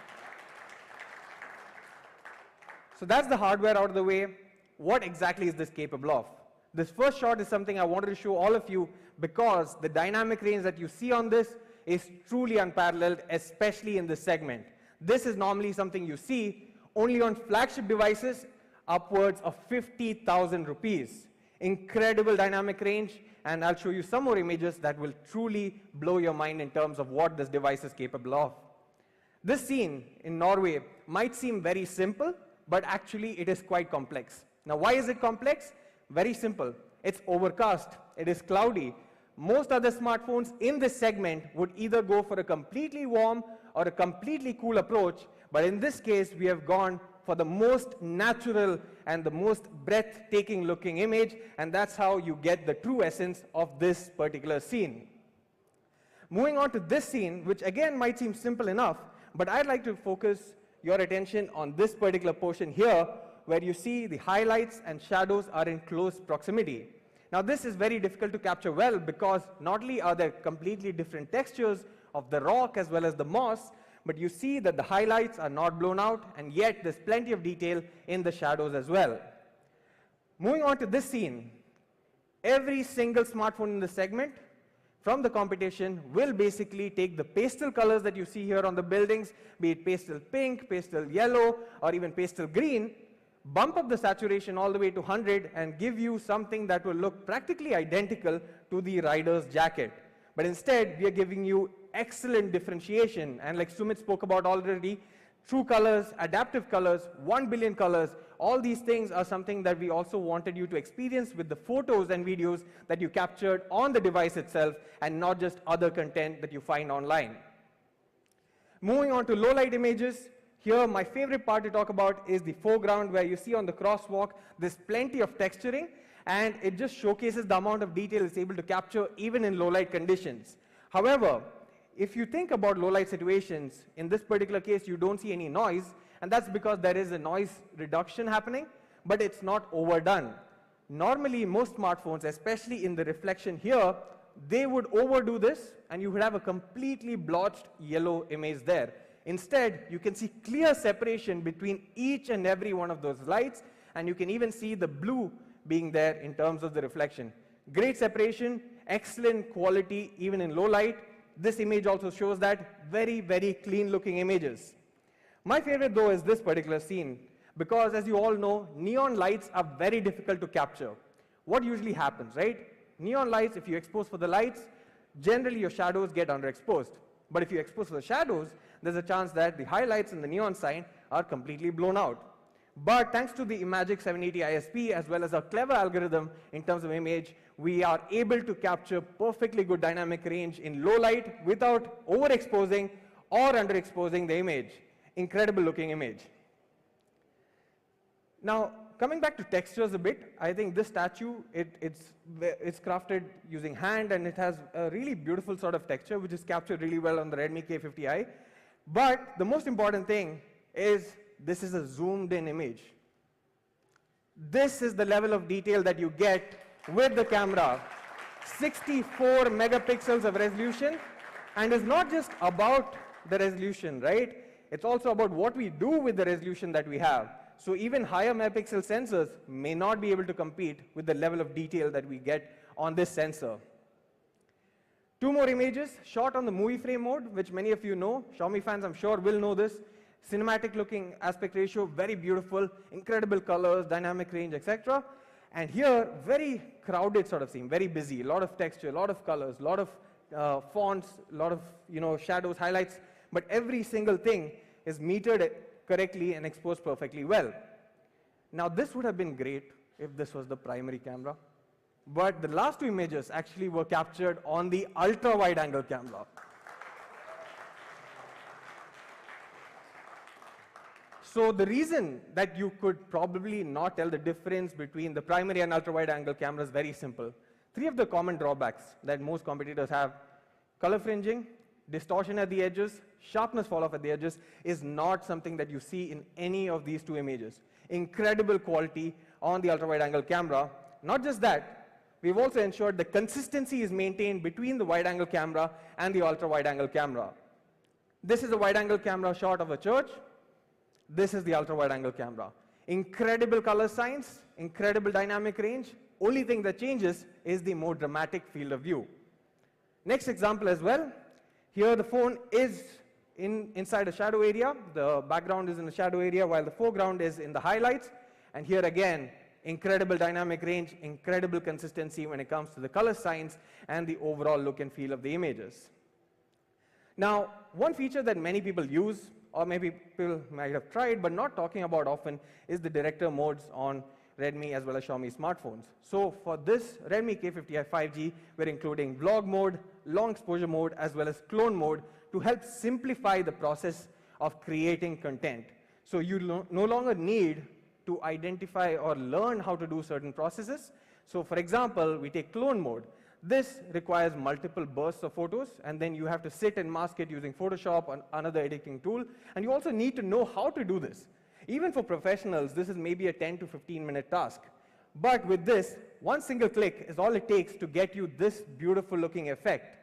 So that's the hardware out of the way. What exactly is this capable of? This first shot is something I wanted to show all of you because the dynamic range that you see on this is truly unparalleled, especially in this segment. This is normally something you see only on flagship devices upwards of 50,000 rupees. Incredible dynamic range, and I'll show you some more images that will truly blow your mind in terms of what this device is capable of. This scene in Norway might seem very simple, but actually it is quite complex. Now, why is it complex? Very simple. It's overcast, it is cloudy. Most other smartphones in this segment would either go for a completely warm or a completely cool approach, but in this case, we have gone for the most natural and the most breathtaking looking image, and that's how you get the true essence of this particular scene. Moving on to this scene, which again might seem simple enough, but I'd like to focus your attention on this particular portion here, where you see the highlights and shadows are in close proximity. Now, this is very difficult to capture well because not only are there completely different textures of the rock as well as the moss, but you see that the highlights are not blown out, and yet there's plenty of detail in the shadows as well. Moving on to this scene, every single smartphone in the segment from the competition will basically take the pastel colors that you see here on the buildings, be it pastel pink, pastel yellow, or even pastel green, bump up the saturation all the way to 100 and give you something that will look practically identical to the rider's jacket. But instead, we are giving you excellent differentiation, and like Sumit spoke about already, true colors, adaptive colors, 1 billion colors, all these things are something that we also wanted you to experience with the photos and videos that you captured on the device itself and not just other content that you find online. Moving on to low light images, here my favorite part to talk about is the foreground, where you see on the crosswalk there's plenty of texturing, and it just showcases the amount of detail it's able to capture even in low light conditions. However, if you think about low light situations, in this particular case you don't see any noise, and that's because there is a noise reduction happening, but it's not overdone. Normally most smartphones, especially in the reflection here, they would overdo this and you would have a completely blotched yellow image there. Instead, you can see clear separation between each and every one of those lights, and you can even see the blue being there in terms of the reflection. Great separation, excellent quality even in low light. This image also shows that very, very clean looking images. My favorite though is this particular scene, because as you all know, neon lights are very difficult to capture. What usually happens, right? Neon lights, if you expose for the lights, generally your shadows get underexposed. But if you expose for the shadows, there's a chance that the highlights and the neon sign are completely blown out. But thanks to the Imagic 780 ISP as well as our clever algorithm in terms of image, we are able to capture perfectly good dynamic range in low light without overexposing or underexposing the image. Incredible looking image. Now, coming back to textures a bit, I think this statue, it's crafted using hand, and it has a really beautiful sort of texture which is captured really well on the Redmi K50i. But the most important thing is this is a zoomed in image. This is the level of detail that you get with the camera. 64 megapixels of resolution, and it's not just about the resolution, right? It's also about what we do with the resolution that we have. So even higher megapixel sensors may not be able to compete with the level of detail that we get on this sensor. Two more images shot on the movie frame mode, which many of you know. Xiaomi fans, I'm sure, will know this. Cinematic looking aspect ratio, very beautiful, incredible colors, dynamic range, etc. And here, very crowded sort of scene, very busy, a lot of texture, a lot of colors, a lot of fonts, a lot of shadows, highlights, but every single thing is metered correctly and exposed perfectly well. Now, this would have been great if this was the primary camera, but the last two images actually were captured on the ultra-wide angle camera. So the reason that you could probably not tell the difference between the primary and ultra-wide angle camera is very simple. Three of the common drawbacks that most competitors have: color fringing, distortion at the edges, sharpness fall off at the edges, is not something that you see in any of these two images. Incredible quality on the ultra-wide angle camera. Not just that, we've also ensured the consistency is maintained between the wide-angle camera and the ultra-wide-angle camera. This is a wide-angle camera shot of a church. This is the ultra-wide-angle camera. Incredible color science, incredible dynamic range. Only thing that changes is the more dramatic field of view. Next example as well. Here the phone is inside a shadow area. The background is in the shadow area while the foreground is in the highlights. And here again, incredible dynamic range, incredible consistency when it comes to the color science and the overall look and feel of the images. Now, one feature that many people use, or maybe people might have tried but not talking about often, is the director modes on Redmi as well as Xiaomi smartphones. So for this Redmi K50i 5G, we're including vlog mode, long exposure mode, as well as clone mode to help simplify the process of creating content. So you no longer need to identify or learn how to do certain processes. So for example, we take clone mode. This requires multiple bursts of photos, and then you have to sit and mask it using Photoshop or another editing tool. And you also need to know how to do this. Even for professionals, this is maybe a 10 to 15-minute task. But with this, one single click is all it takes to get you this beautiful looking effect.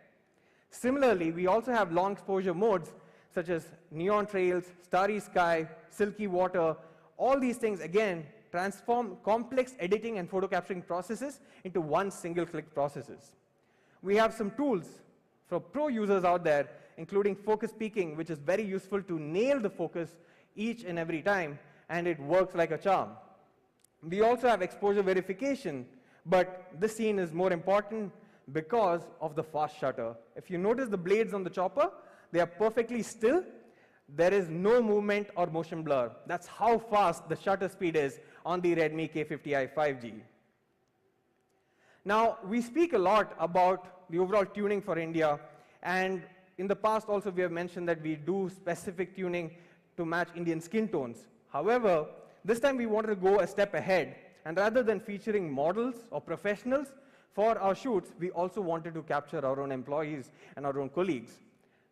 Similarly, we also have long exposure modes such as neon trails, starry sky, silky water. All these things, again, transform complex editing and photo capturing processes into one single click processes. We have some tools for pro users out there, including focus peaking, which is very useful to nail the focus each and every time, and it works like a charm. We also have exposure verification, but this scene is more important because of the fast shutter. If you notice the blades on the chopper, they are perfectly still. There is no movement or motion blur. That's how fast the shutter speed is on the Redmi K50i 5G. Now, we speak a lot about the overall tuning for India, and in the past also we have mentioned that we do specific tuning to match Indian skin tones. However, this time we wanted to go a step ahead, and rather than featuring models or professionals for our shoots, we also wanted to capture our own employees and our own colleagues.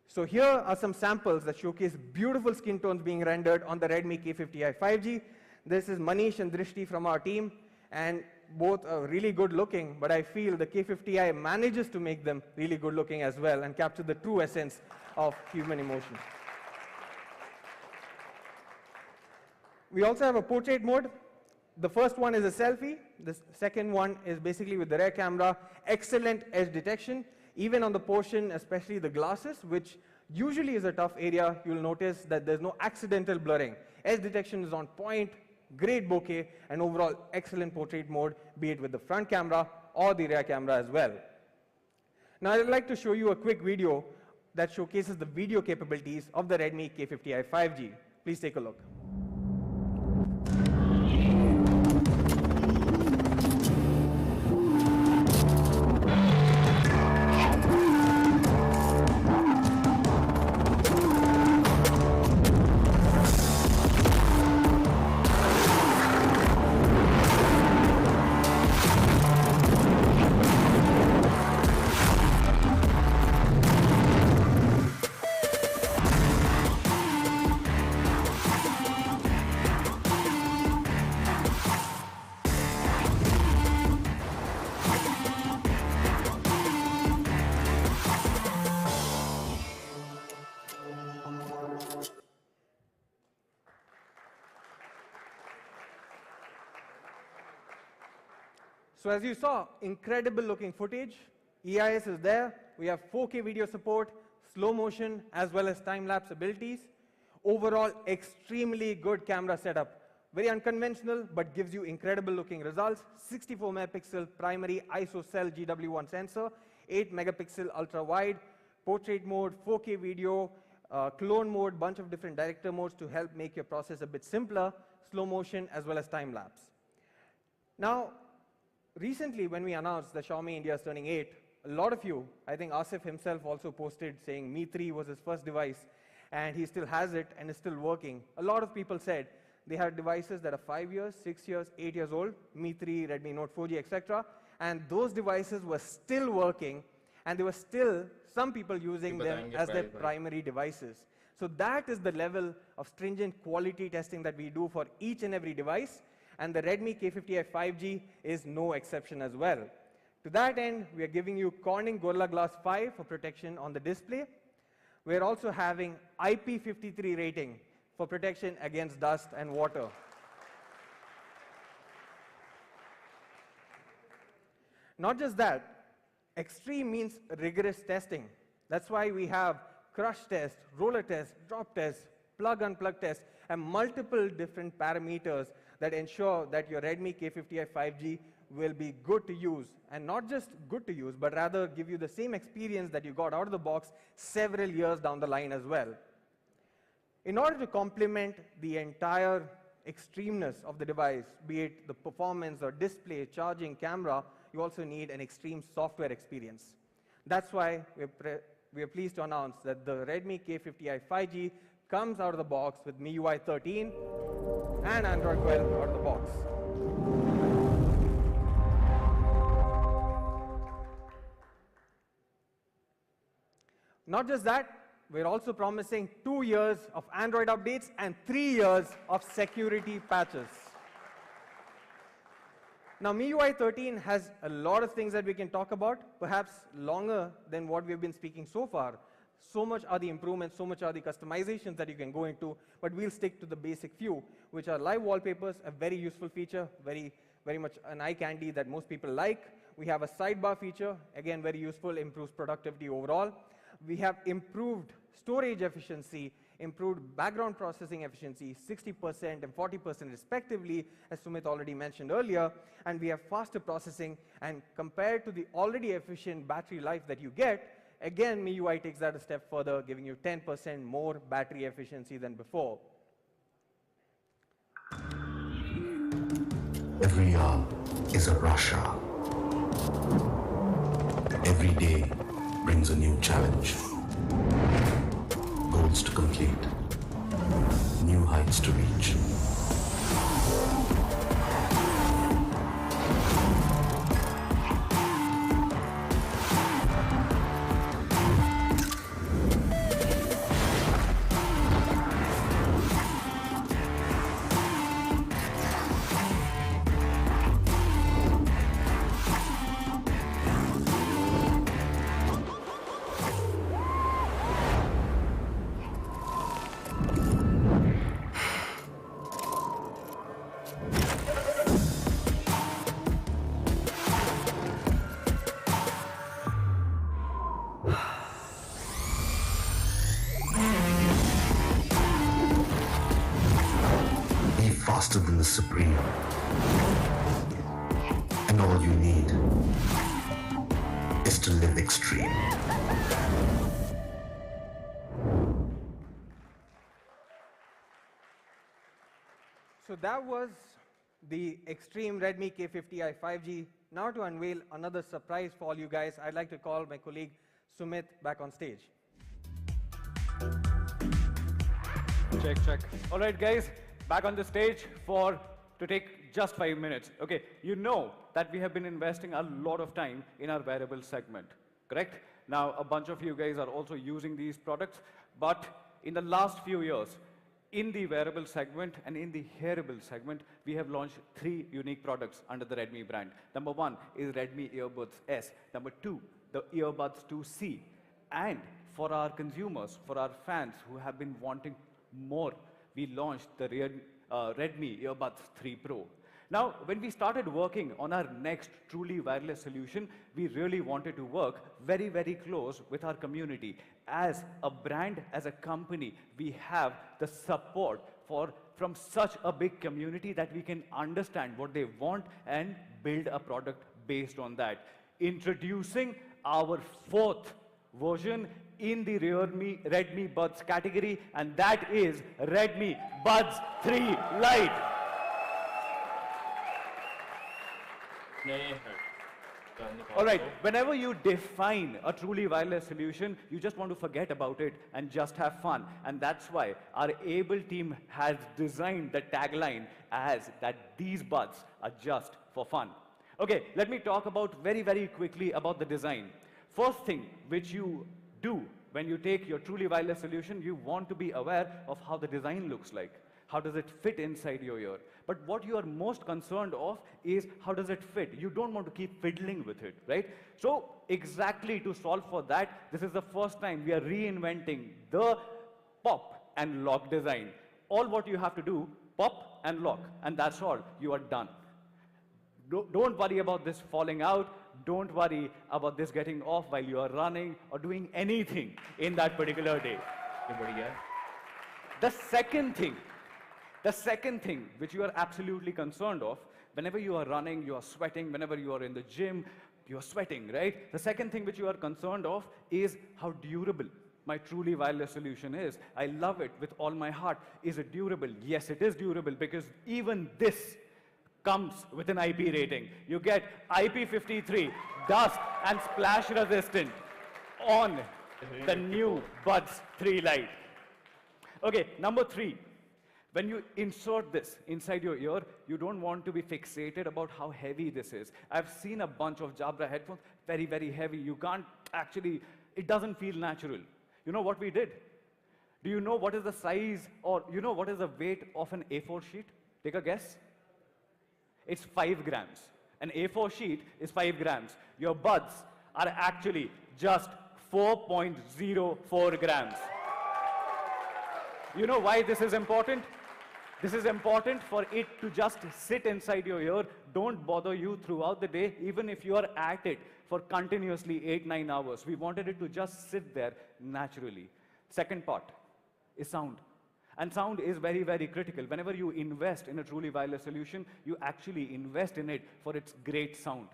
So here are some samples that showcase beautiful skin tones being rendered on the Redmi K50i 5G. This is Manish and Drishti from our team, and both are really good looking, but I feel the K50i manages to make them really good looking as well and capture the true essence of human emotion. We also have a portrait mode. The first one is a selfie. The second one is basically with the rear camera. Excellent edge detection. Even on the portion, especially the glasses, which usually is a tough area, you'll notice that there's no accidental blurring. Edge detection is on point, great bokeh, and overall excellent portrait mode, be it with the front camera or the rear camera as well. Now I'd like to show you a quick video that showcases the video capabilities of the Redmi K50i 5G. Please take a look. So as you saw, incredible looking footage. EIS is there. We have 4K video support, slow motion, as well as time-lapse abilities. Overall, extremely good camera setup. Very unconventional, but gives you incredible looking results. 64 megapixel primary ISO-cell GW1 sensor, 8 megapixel ultra-wide, portrait mode, 4K video, clone mode, bunch of different director modes to help make your process a bit simpler, slow motion, as well as time-lapse. Now, recently, when we announced that Xiaomi India is turning 8, a lot of you, I think Asif himself also posted saying Mi 3 was his first device, and he still has it and is still working. A lot of people said they had devices that are 5 years, 6 years, 8 years old, Mi 3, Redmi Note 4G, etc. And those devices were still working, and there were still some people using them as their primary devices. So that is the level of stringent quality testing that we do for each and every device. And the Redmi K50i 5G is no exception as well. To that end, we are giving you Corning Gorilla Glass 5 for protection on the display. We're also having IP53 rating for protection against dust and water. Not just that, extreme means rigorous testing. That's why we have crush test, roller test, drop test, plug-unplug test, and multiple different parameters that ensure that your Redmi K50i 5G will be good to use, and not just good to use, but rather give you the same experience that you got out of the box several years down the line as well. In order to complement the entire extremeness of the device, be it the performance or display, charging, camera, you also need an extreme software experience. That's why we are pleased to announce that the Redmi K50i 5G comes out of the box with MIUI 13 and Android 12 out of the box. Not just that, we're also promising 2 years of Android updates and 3 years of security patches. Now, MIUI 13 has a lot of things that we can talk about, perhaps longer than what we've been speaking so far. So much are the improvements, so much are the customizations that you can go into, but we'll stick to the basic few, which are live wallpapers, a very useful feature, very much an eye candy that most people like. We have a sidebar feature, again, very useful, improves productivity overall. We have improved storage efficiency, improved background processing efficiency, 60% and 40% respectively, as Sumit already mentioned earlier, and we have faster processing, and compared to the already efficient battery life that you get, again, MIUI takes that a step further, giving you 10% more battery efficiency than before. Every hour is a rush hour. Every day brings a new challenge. Goals to complete. New heights to reach. Faster than the Supreme. And all you need is to live extreme. So that was the Extreme Redmi K50i 5G. Now to unveil another surprise for all you guys, I'd like to call my colleague Sumit back on stage. Check. All right, guys. Back on the stage to take just 5 minutes. Okay, you know that we have been investing a lot of time in our wearable segment, correct? Now, a bunch of you guys are also using these products, but in the last few years, in the wearable segment and in the hearable segment, we have launched 3 unique products under the Redmi brand. Number 1 is Redmi Earbuds S. Number 2, the Earbuds 2C. And for our consumers, for our fans who have been wanting more, we launched the Redmi Earbuds 3 Pro. Now, when we started working on our next truly wireless solution, we really wanted to work very close with our community. As a brand, as a company, we have the support from such a big community that we can understand what they want and build a product based on that. Introducing our 4th version in the Redmi Buds category, and that is Redmi Buds 3 Lite. All right, whenever you define a truly wireless solution, you just want to forget about it and just have fun. And that's why our Able team has designed the tagline as that these buds are just for fun. Okay, let me talk about very quickly about the design. First thing which you do when you take your truly wireless solution, you want to be aware of how the design looks like. How does it fit inside your ear? But what you are most concerned of is how does it fit? You don't want to keep fiddling with it, right? So exactly to solve for that, this is the first time we are reinventing the pop and lock design. All what you have to do, pop and lock, and that's all. You are done. Don't worry about this falling out. Don't worry about this getting off while you are running or doing anything in that particular day. The second thing which you are absolutely concerned of, whenever you are running, you are sweating, whenever you are in the gym, you are sweating, right? The second thing which you are concerned of is how durable my truly wireless solution is. I love it with all my heart. Is it durable? Yes, it is durable because even this comes with an IP rating. You get IP53, dust and splash resistant on the new Buds 3 Lite. Okay, number 3. When you insert this inside your ear, you don't want to be fixated about how heavy this is. I've seen a bunch of Jabra headphones, very, very heavy. You can't actually, it doesn't feel natural. You know what we did? Do you know what is the size or you know what is the weight of an A4 sheet? Take a guess. It's 5 grams. An A4 sheet is 5 grams. Your buds are actually just 4.04 grams. You know why this is important? This is important for it to just sit inside your ear, don't bother you throughout the day, even if you are at it for continuously 8-9 hours. We wanted it to just sit there naturally. Second part is sound. And sound is very, very critical. Whenever you invest in a truly wireless solution, you actually invest in it for its great sound.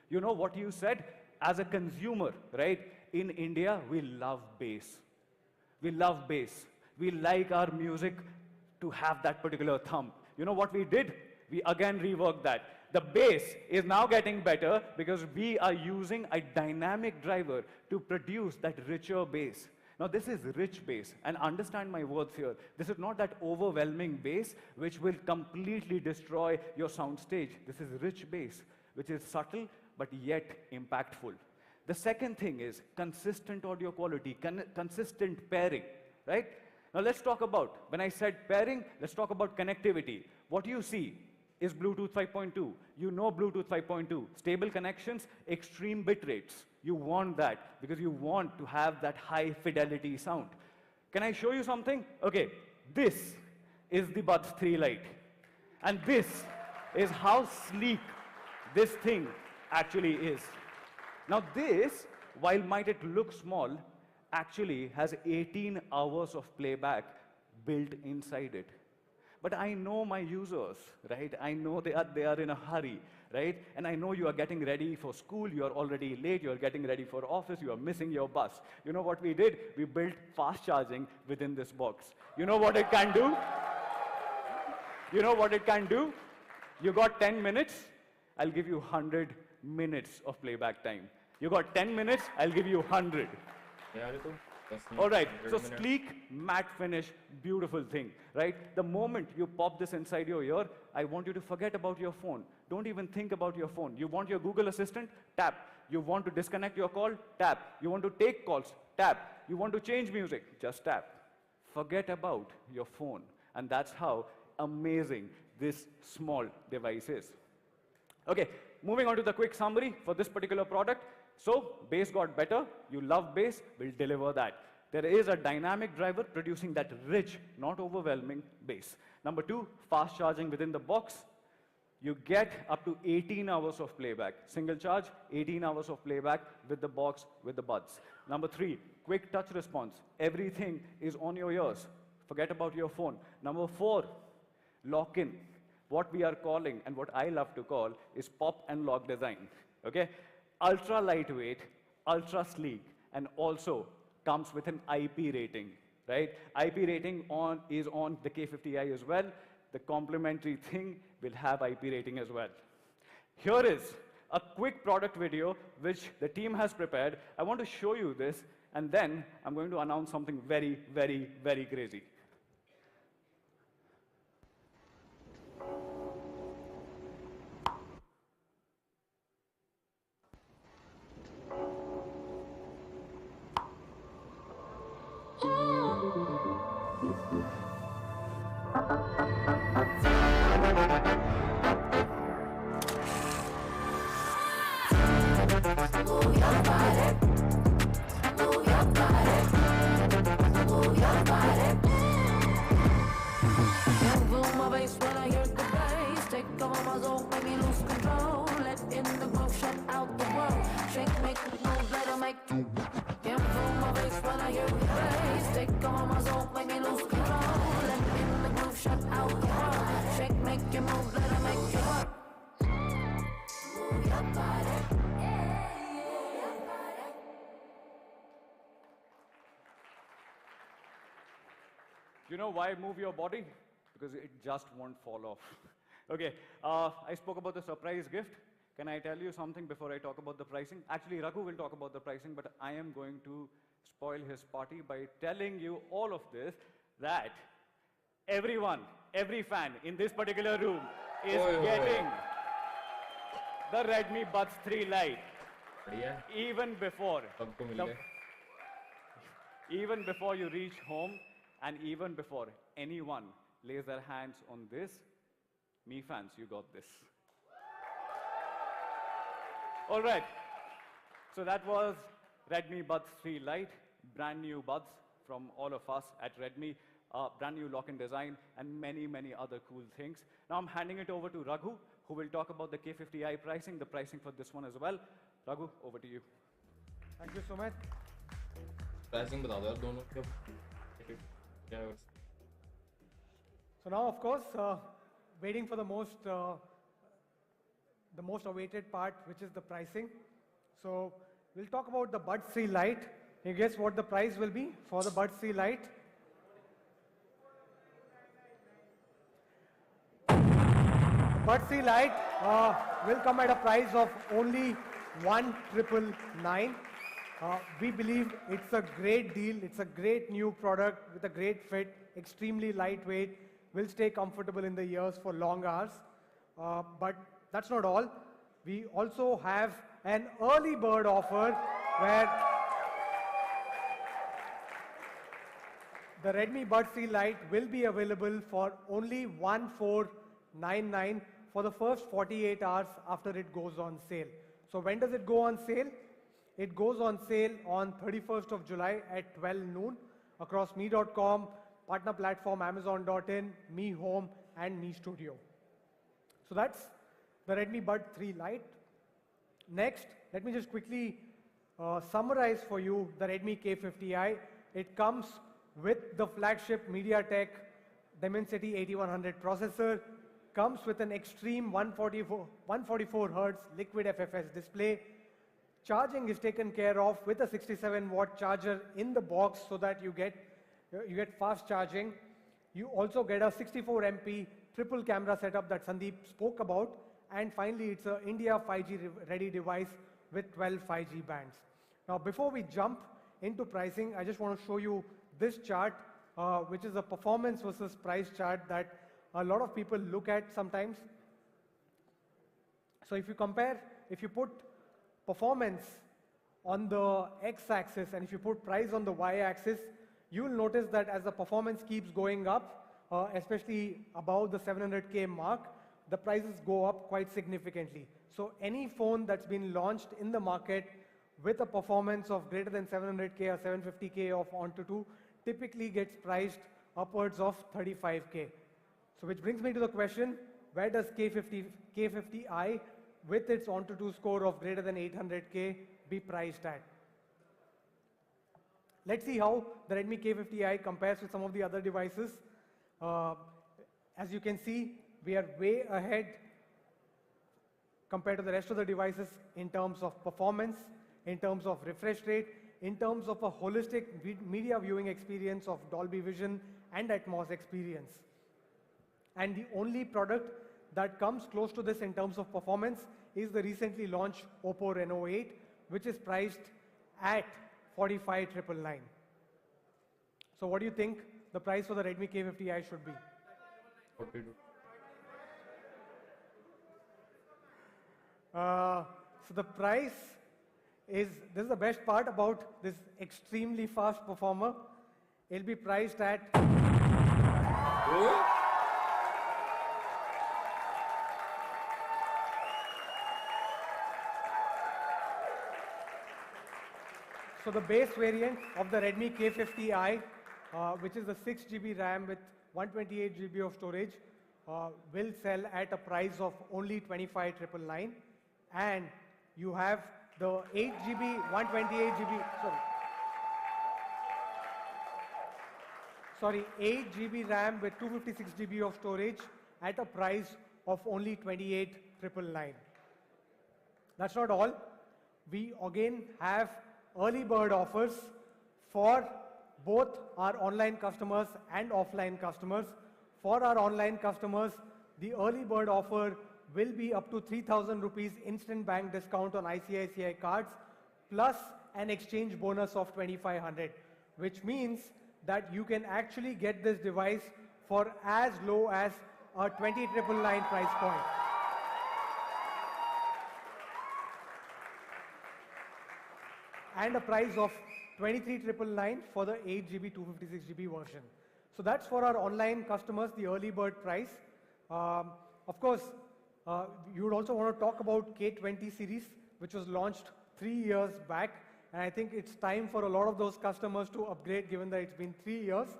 You know what you said? As a consumer, right? In India, we love bass. We love bass. We like our music to have that particular thump. You know what we did? We again reworked that. The bass is now getting better because we are using a dynamic driver to produce that richer bass. Now this is rich bass, and understand my words here. This is not that overwhelming bass which will completely destroy your sound stage. This is rich bass, which is subtle but yet impactful. The second thing is consistent audio quality, consistent pairing, right? Now let's talk about, when I said pairing, let's talk about connectivity. What you see is Bluetooth 5.2. You know Bluetooth 5.2. Stable connections, extreme bit rates. You want that because you want to have that high fidelity sound. Can I show you something? Okay, this is the Buds 3 Lite. And this is how sleek this thing actually is. Now this, while might it look small, actually has 18 hours of playback built inside it. But I know my users, right? I know they are in a hurry, right? And I know you are getting ready for school, you are already late, you are getting ready for office, you are missing your bus. You know what we did? We built fast charging within this box. You know what it can do? You know what it can do? You got 10 minutes, I'll give you 100 minutes of playback time. You got 10 minutes, I'll give you 100. All right, so sleek, matte finish, beautiful thing, right? The moment you pop this inside your ear, I want you to forget about your phone. Don't even think about your phone. You want your Google Assistant? Tap. You want to disconnect your call? Tap. You want to take calls? Tap. You want to change music? Just tap. Forget about your phone. And that's how amazing this small device is. Okay, moving on to the quick summary for this particular product. So, bass got better, you love bass, we'll deliver that. There is a dynamic driver producing that rich, not overwhelming bass. Number 2, fast charging within the box. You get up to 18 hours of playback. Single charge, 18 hours of playback with the box, with the buds. Number 3, quick touch response. Everything is on your ears. Forget about your phone. Number 4, lock-in. What we are calling, and what I love to call, is pop and lock design. Okay? Ultra lightweight, ultra sleek, and also comes with an IP rating, right? IP rating is on the K50i as well. The complementary thing will have IP rating as well. Here is a quick product video which the team has prepared. I want to show you this, and then I'm going to announce something very, very, very crazy. Ooh. muzzle, make me lose control. Let in the groove, shut out the world. Shake, make me move, let her make you. Can't feel my face when I hear the bass. Take on my soul, make me lose control. Let in the groove, shut out the world. Shake, make you move, let her make you work. Move your body. You know why move your body? Because it just won't fall off. Okay, I spoke about the surprise gift. Can I tell you something before I talk about the pricing? Actually, Raghu will talk about the pricing, but I am going to spoil his party by telling you all of this, that everyone, every fan in this particular room is getting the Redmi Buds 3 Lite. Even before you reach home, and even before anyone lays their hands on this, me fans, you got this. All right. So that was Redmi Buds 3 Lite, brand new buds from all of us at Redmi, brand new lock-in design, and many, many other cool things. Now I'm handing it over to Raghu, who will talk about the K50i pricing, the pricing for this one as well. Raghu, over to you. Thank you so much. Pricing बता दो यार दोनों के क्या है So now, of course, waiting for the most awaited part, which is the pricing. So we'll talk about the Buds 3 Lite. Can you guess what the price will be for the Buds 3 Lite? Buds 3 Lite will come at a price of only 1,999. We believe it's a great deal. It's a great new product with a great fit, extremely lightweight, will stay comfortable in the ears for long hours. But that's not all. We also have an early bird offer where the Redmi Buds 3 Lite will be available for only 1,499 for the first 48 hours after it goes on sale. So when does it go on sale? It goes on sale on 31st of July at 12 noon across me.com, partner platform Amazon.in, Me Home, and Me Studio. So that's the Redmi Buds 3 Lite. Next, let me just quickly summarize for you the Redmi K50i. It comes with the flagship MediaTek Dimensity 8100 processor, comes with an extreme 144 Hz liquid FFS display. Charging is taken care of with a 67-watt charger in the box so that you get fast charging. You also get a 64 MP triple camera setup that Sandeep spoke about. And finally, it's an India 5G ready device with 12 5G bands. Now, before we jump into pricing, I just want to show you this chart, which is a performance versus price chart that a lot of people look at sometimes. So if you compare, if you put performance on the x-axis and if you put price on the y-axis, you'll notice that as the performance keeps going up, especially above the 700K mark, the prices go up quite significantly. So any phone that's been launched in the market with a performance of greater than 700K or 750K of Antutu typically gets priced upwards of 35K. So which brings me to the question, where does K50i with its Antutu score of greater than 800K be priced at? Let's see how the Redmi K50i compares with some of the other devices. As you can see, we are way ahead compared to the rest of the devices in terms of performance, in terms of refresh rate, in terms of a holistic media viewing experience of Dolby Vision and Atmos experience. And the only product that comes close to this in terms of performance is the recently launched Oppo Reno 8, which is priced at 45,999. So what do you think the price for the Redmi K50i should be? So the price is, this is the best part about this extremely fast performer. It'll be priced at So the base variant of the Redmi K50i, which is the 6GB RAM with 128GB of storage, will sell at a price of only 25,999, and you have the 8 GB, 128 GB, sorry, 8 GB RAM with 256 GB of storage at a price of only 28,999. That's not all. We again have early bird offers for both our online customers and offline customers. For our online customers, the early bird offer will be up to 3,000 rupees instant bank discount on ICICI cards plus an exchange bonus of 2,500, which means that you can actually get this device for as low as a 20,999 price point. And a price of 23,999 for the 8 GB, 256 GB version. So that's for our online customers, the early bird price. Of course, you would also want to talk about K20 series, which was launched 3 years back. And I think it's time for a lot of those customers to upgrade, given that it's been 3 years.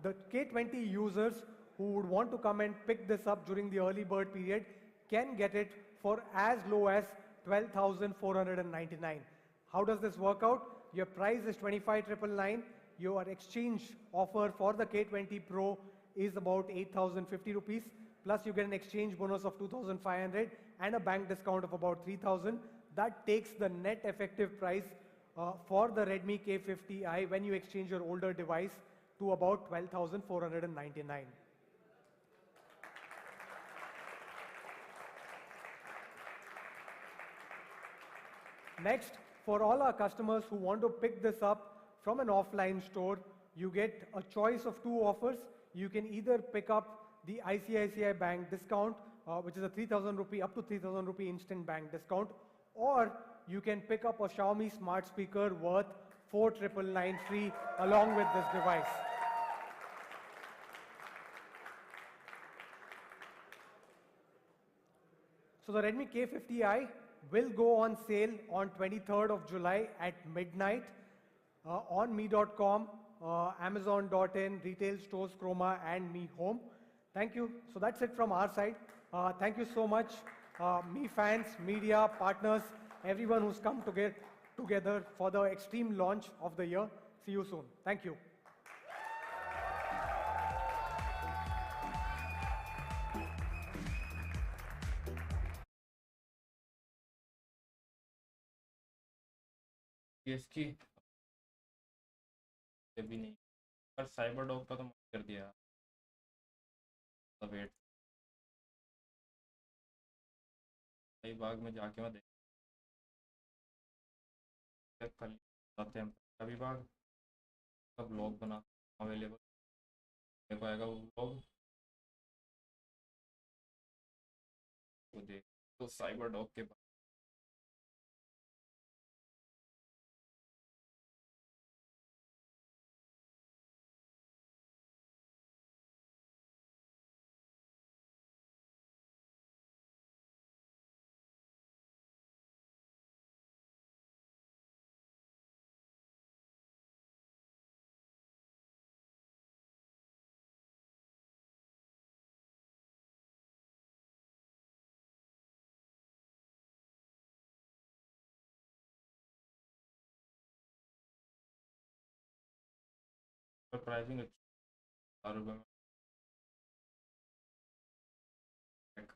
The K20 users who would want to come and pick this up during the early bird period can get it for as low as 12,499. How does this work out? Your price is 25,999. Your exchange offer for the K20 Pro is about 8,050 rupees. Plus you get an exchange bonus of 2,500 and a bank discount of about 3,000. That takes the net effective price for the Redmi K50i when you exchange your older device to about 12,499. Next, for all our customers who want to pick this up from an offline store, you get a choice of 2 offers. You can either pick up the ICICI bank discount, which is a 3,000 rupee, up to 3,000 rupee instant bank discount, or you can pick up a Xiaomi smart speaker worth 4,999 free along with this device. So the Redmi K50i will go on sale on 23rd of July at midnight on me.com, amazon.in, retail stores, Chroma and Me Home. Thank you. So that's it from our side. Thank you so much, Me fans, media, partners, everyone who's come together for the extreme launch of the year. See you soon. Thank you. इसकी भी नहीं, पर cyber dog का तो मन कर दिया wait कई बाग में जाके मैं देख कल आते हैं अभी बाग का ब्लॉग बना अवेलेबल मेरे को आएगा वो ब्लॉग वो देख तो साइबर डॉग के बाद प्राइसिंग 4 रुपये में एट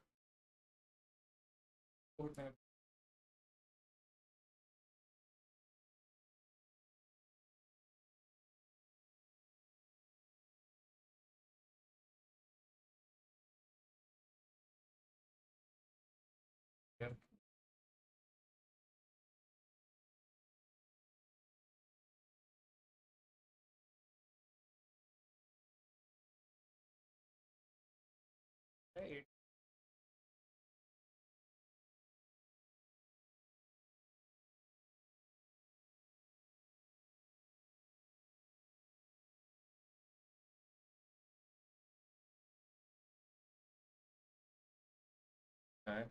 है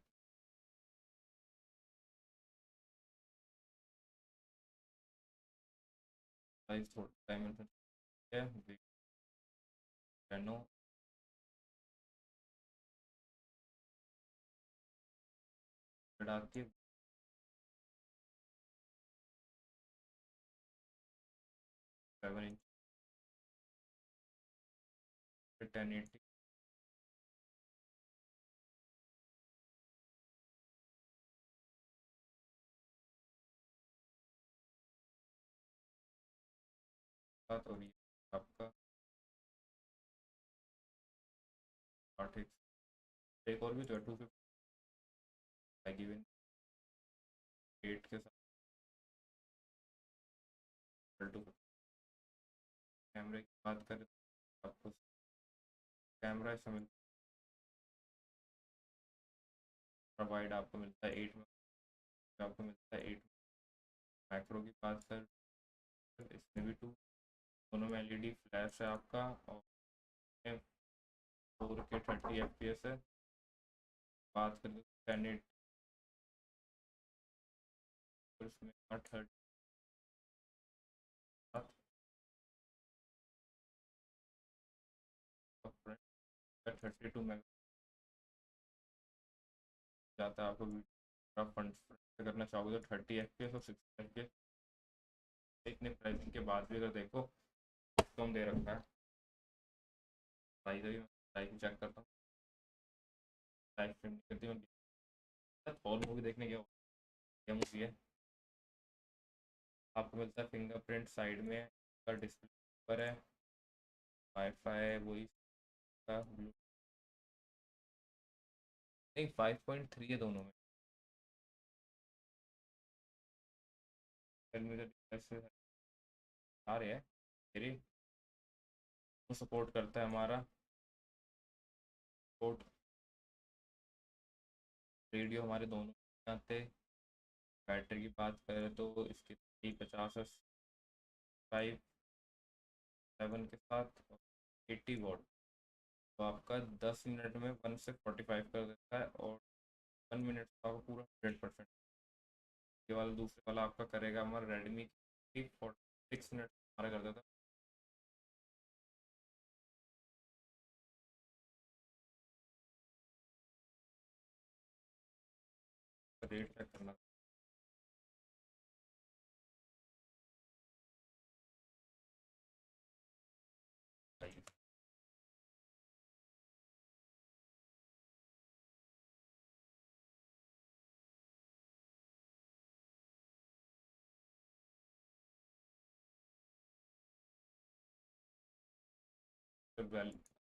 प्राइस थोड़ा टाइम है आती है 7 इंच 1080 बात हो रही है आपका 8 एक और भी तो है 250 गिवन 8 के साथ 250। कैमरे की बात करें तो आपको कैमरा इसमें प्रोवाइड आपको मिलता है 8 में, आपको मिलता है 8 मैक्रो की बात कर इसमें भी 2 दोनों में एलईडी फ्लैश है आपका और 4K 30 FPS है। बात करें 1080 इसमें 30 32 मेगा जाता है आपको वीडियो फ्रंट से करना चाहोगे तो 30 FPS और 60 FPS। इतने प्राइसिंग के बाद भी अगर देखो कम दे रखा है प्राइस अभी प्राइस चेक करता हूँ लाइव स्ट्रीम नहीं करती मैं हॉल मूवी देखने गया क्या मूवी है आपको मिलता है फिंगरप्रिंट साइड में का डिस्प्ले पर है वाईफाई वही का ब्लू नहीं 5.3 है दोनों में Redmi का डिवाइस आ रहे हैं मेरी तो सपोर्ट करता है हमारा सपोर्ट रेडियो हमारे दोनों आते। बैटरी की बात करें तो इसकी 50 7 के साथ 80 वॉट तो आपका 10 मिनट में 1 से 45 कर देता है और 1 मिनट का आपका पूरा 100%। ये वाला दूसरे वाला आपका करेगा हमारा रेडमी की 46 मिनट हमारा कर देता है। रेट चेक करना चाहिए।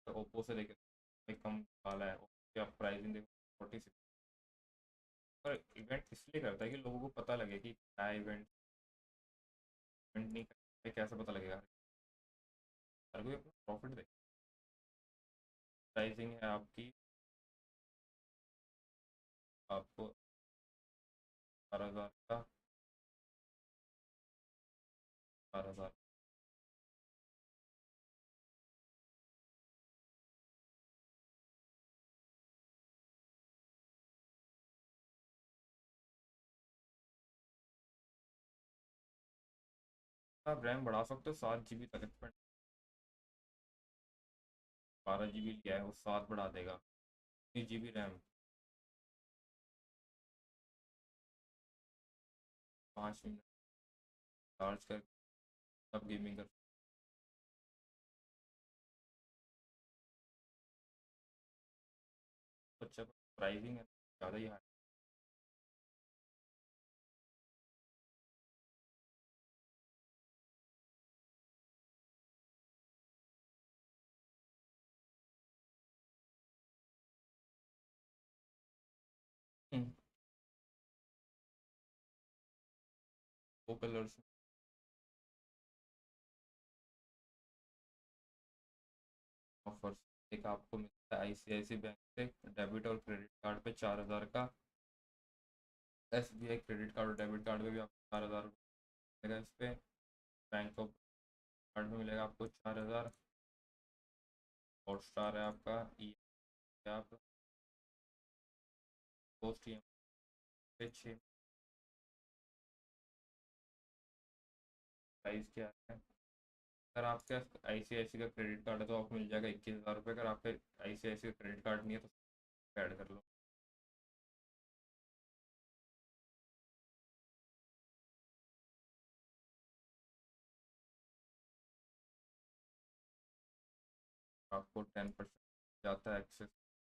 ओप्पो से देखे कम वाला है ओप्पो आप प्राइसिंग देखो 46 पर इवेंट इसलिए करता है कि लोगों को पता लगे कि क्या इवेंट इवेंट नहीं करते कैसे पता लगेगा हर कोई अपना प्रॉफिट देखे। प्राइसिंग है आपकी आपको 12,000 का 12,000 आप रैम बढ़ा सकते हो 7 GB तक 12 GB लिया है वो 7 बढ़ा देगा 3 GB रैम 5 मिनट चार्ज कर सब गेमिंग कर अच्छा प्राइसिंग है ज़्यादा ही हाई वो कलर्स ऑफर्स एक आपको मिलता है आईसीआईसी बैंक से डेबिट और क्रेडिट कार्ड पे 4,000 का एसबीआई क्रेडिट कार्ड और डेबिट कार्ड पे भी आपको 4,000 मिलेगा इस पे बैंक ऑफ कार्ड में मिलेगा आपको 4,000 हॉट स्टार है आपका ई आप पोस्ट ई पे 6 प्राइस क्या है अगर आपके आईसीआईसी का क्रेडिट कार्ड है तो आपको मिल जाएगा 21,000 रुपये अगर आपके आईसीआईसी का क्रेडिट कार्ड नहीं है तो ऐड कर लो आपको 10% जाता है एक्सेस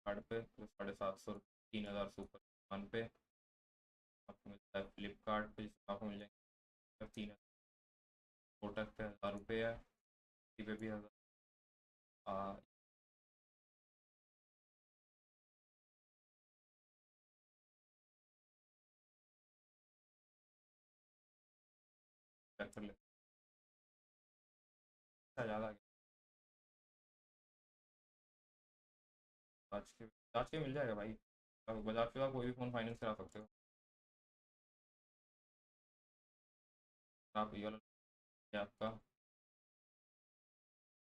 कार्ड पे, तो 750 3,000 सुपर वन पे आपको मिलता है। फ्लिपकार्ट पे आपको मिल जाएंगे 3,000, कोटक पे 1,000 रुपये है, इसी पे भी 1,000। चेक कर ले ज़्यादा बजाज के मिल जाएगा भाई, बजाज के साथ कोई भी फ़ोन फाइनेंस करा सकते हो आप। ये वाला ये आपका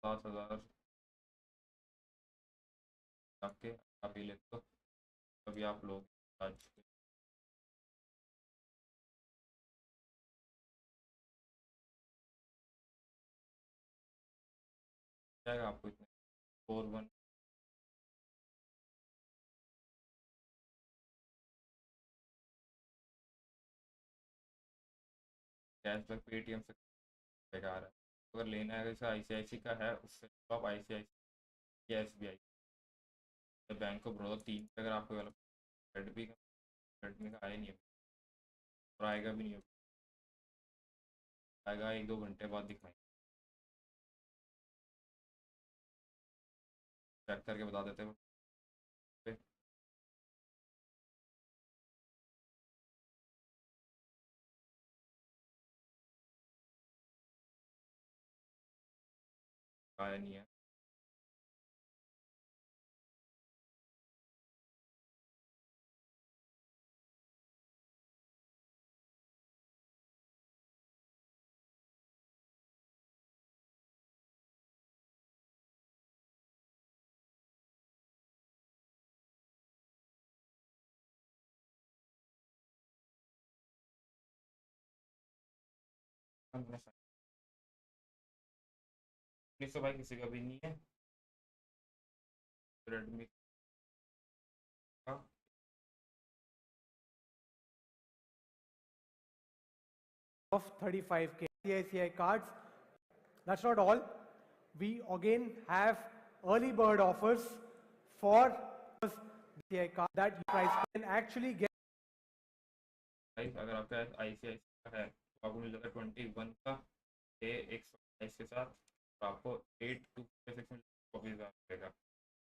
7,000 आपके, आप ये लेते हो तभी आप लोग बजाज के जाएगा आपको इतने 4 1। कैशबैक पेटीएम से बेकार है, अगर लेना है जैसे ICICI का है उससे तो आप ICICI या SBI या बैंक ऑफ बड़ौदा, तीन पे अगर आपको वाला रेडमी का आया नहीं है और आएगा भी नहीं है, आएगा 1 2 घंटे बाद दिखाएंगे, चेक करके बता देते हो। आया नहीं है भाई किसी का भी नहीं है रेडमी का। Of 35K ICICI cards. That's not all. We again have early bird offers for ICICI card that you price can actually get. अगर आपका ICICI का है तो आपको मिल जाता है 21 का A128 के साथ, तो आपको 8 2 6 में 24,000 मिलेगा।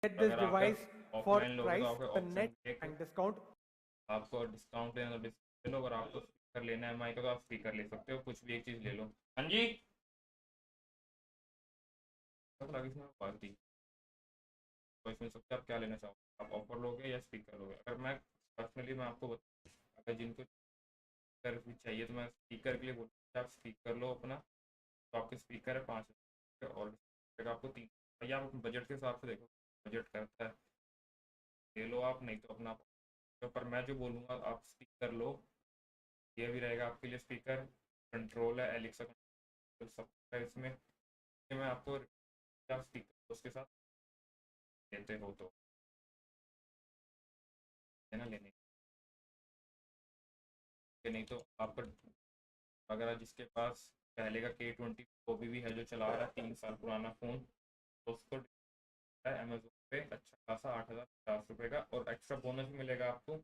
Get this अगर device आप for ऑफलाइन लोगे तो price आपको the option net and discount. आपको डिस्काउंट लेना तो डिस्काउंट लो, अगर आपको स्पीकर लेना है माइक का तो आप स्पीकर ले सकते हो, कुछ भी एक चीज़ ले लो। हाँ जी पार्टी तो इसमें सबसे आप क्या लेना चाहोगे, आप ऑफर लोगे या स्पीकर लोगे? अगर मैं पर्सनली मैं आपको अगर जिनको स्पीकर भी चाहिए तो मैं स्पीकर के लिए बोलूँ आप स्पीकर लो अपना, तो आपके स्पीकर है 5 और आपको 3 भैया आप बजट के हिसाब से देखो, बजट करता है ले लो आप, नहीं तो अपना। तो पर मैं जो बोलूँगा आप स्पीकर लो, ये भी रहेगा आपके लिए स्पीकर, कंट्रोल है एलेक्सा कंट्रोल सब है इसमें, ये मैं आपको आप स्पीकर उसके साथ लेते हो तो है ना लेने के, नहीं तो आपका अगर जिसके पास पहले का K20 वो भी है जो चला रहा है 3 साल पुराना फ़ोन, तो उसको अमेजोन पे अच्छा खासा 8,050 रुपये का और एक्स्ट्रा बोनस भी मिलेगा आपको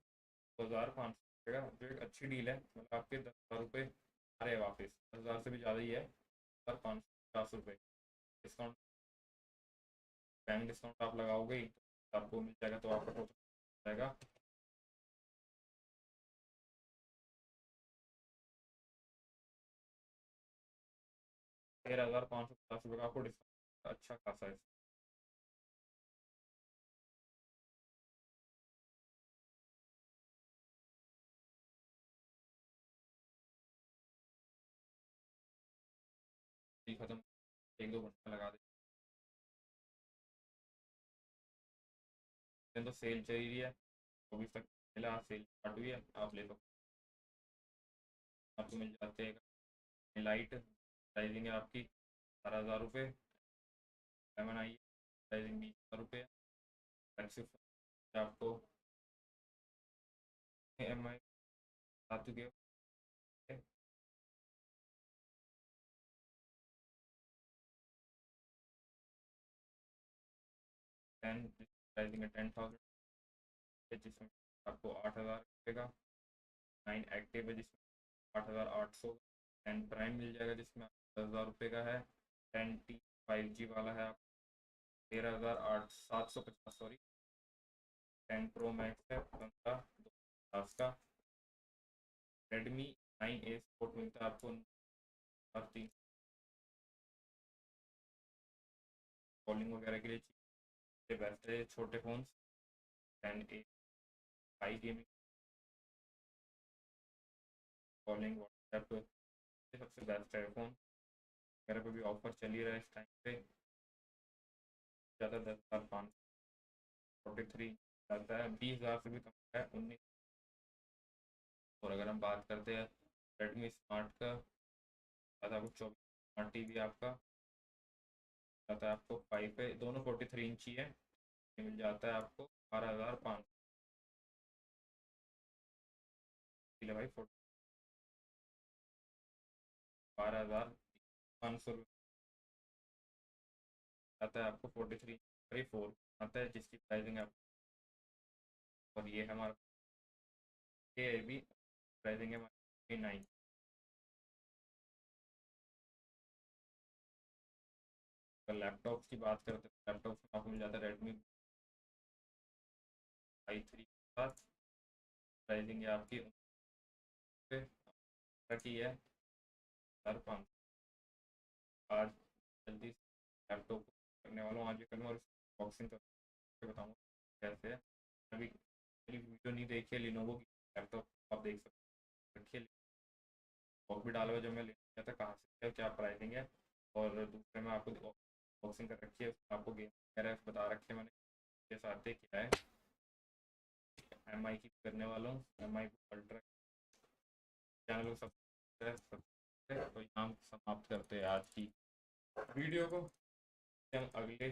2,500 रुपये का, जो एक अच्छी डील है। मतलब आपके 10,000 रुपये आ रहे हैं वापस, 10,000 से भी ज़्यादा ही है, 1,550 रुपये डिस्काउंट, बैंक डिस्काउंट आप लगाओगे ही तो आपको मिल जाएगा, तो आपका टोटल जाएगा 13,550 रुपये का, आपको डिस्काउंट अच्छा खासा है। खत्म 1 2 घंटा लगा दे तो सेल चल रही है 24 तक मिला, सेल स्टार्ट हुई है, आप ले लो, आपको मिल जाते हैं लाइट प्राइसिंग है आपकी 12,000 रुपये, लेमन आई प्राइसिंग 20,000 रुपये, आपको EMI आ चुके हो। 10 प्राइसिंग है 10,000, जिसमें आपको 8,000 रुपये का। 9 एक्टिव है जिसमें 8,800। 10 प्राइम मिल जाएगा जिसमें 10,000 रुपये का है। 10T 5G वाला है 13,750 सॉरी। 10 प्रो मैक्स है 15,250 का। रेडमी 9A स्पोर्ट मिलता है आपको 3 कॉलिंग वगैरह के लिए बेस्ट है छोटे phone. 10A high gaming calling WhatsApp ये सबसे बेस्ट है फ़ोन वगैरह पे भी ऑफर चल ही रहा है इस टाइम पे। ज़्यादा 10,543 जाता है, 20,000 से भी कम है 19। और अगर हम बात करते हैं रेडमी स्मार्ट का, आपको 24 स्मार्ट टीवी आपका जाता है आपको 5 पे, दोनों 43 इंची है। ये मिल जाता है आपको 12,500 भाई 12,500 आता है आपको 43 आता है जिसकी प्राइसिंग है। और ये हमारा ये भी प्राइसिंग है हमारी 9। अगर लैपटॉप की बात करते हैं लैपटॉप में आपको मिल जाता है रेडमी i3 के साथ। प्राइसिंग है आपकी की है 4,500। आज जल्दी लैपटॉप करने वाला हूँ, आज ही करूँगा और बॉक्सिंग करके बताऊँगा कैसे है। अभी मेरी वीडियो नहीं देखी है लिनोवो की लैपटॉप, आप देख सकते रखिए। बॉक्स भी डाला हुआ जब मैं लेने गया था कहाँ से क्या प्राइसिंग है। और दूसरे में आपको बॉक्सिंग कर रखी है, उसमें आपको गेम वगैरह बता रखे हैं मैंने के साथ क्या है। MI की करने वाला हूँ, MI अल्ट्रा चैनल को सब तो यहाँ समाप्त करते हैं आज की वीडियो को। हम अगले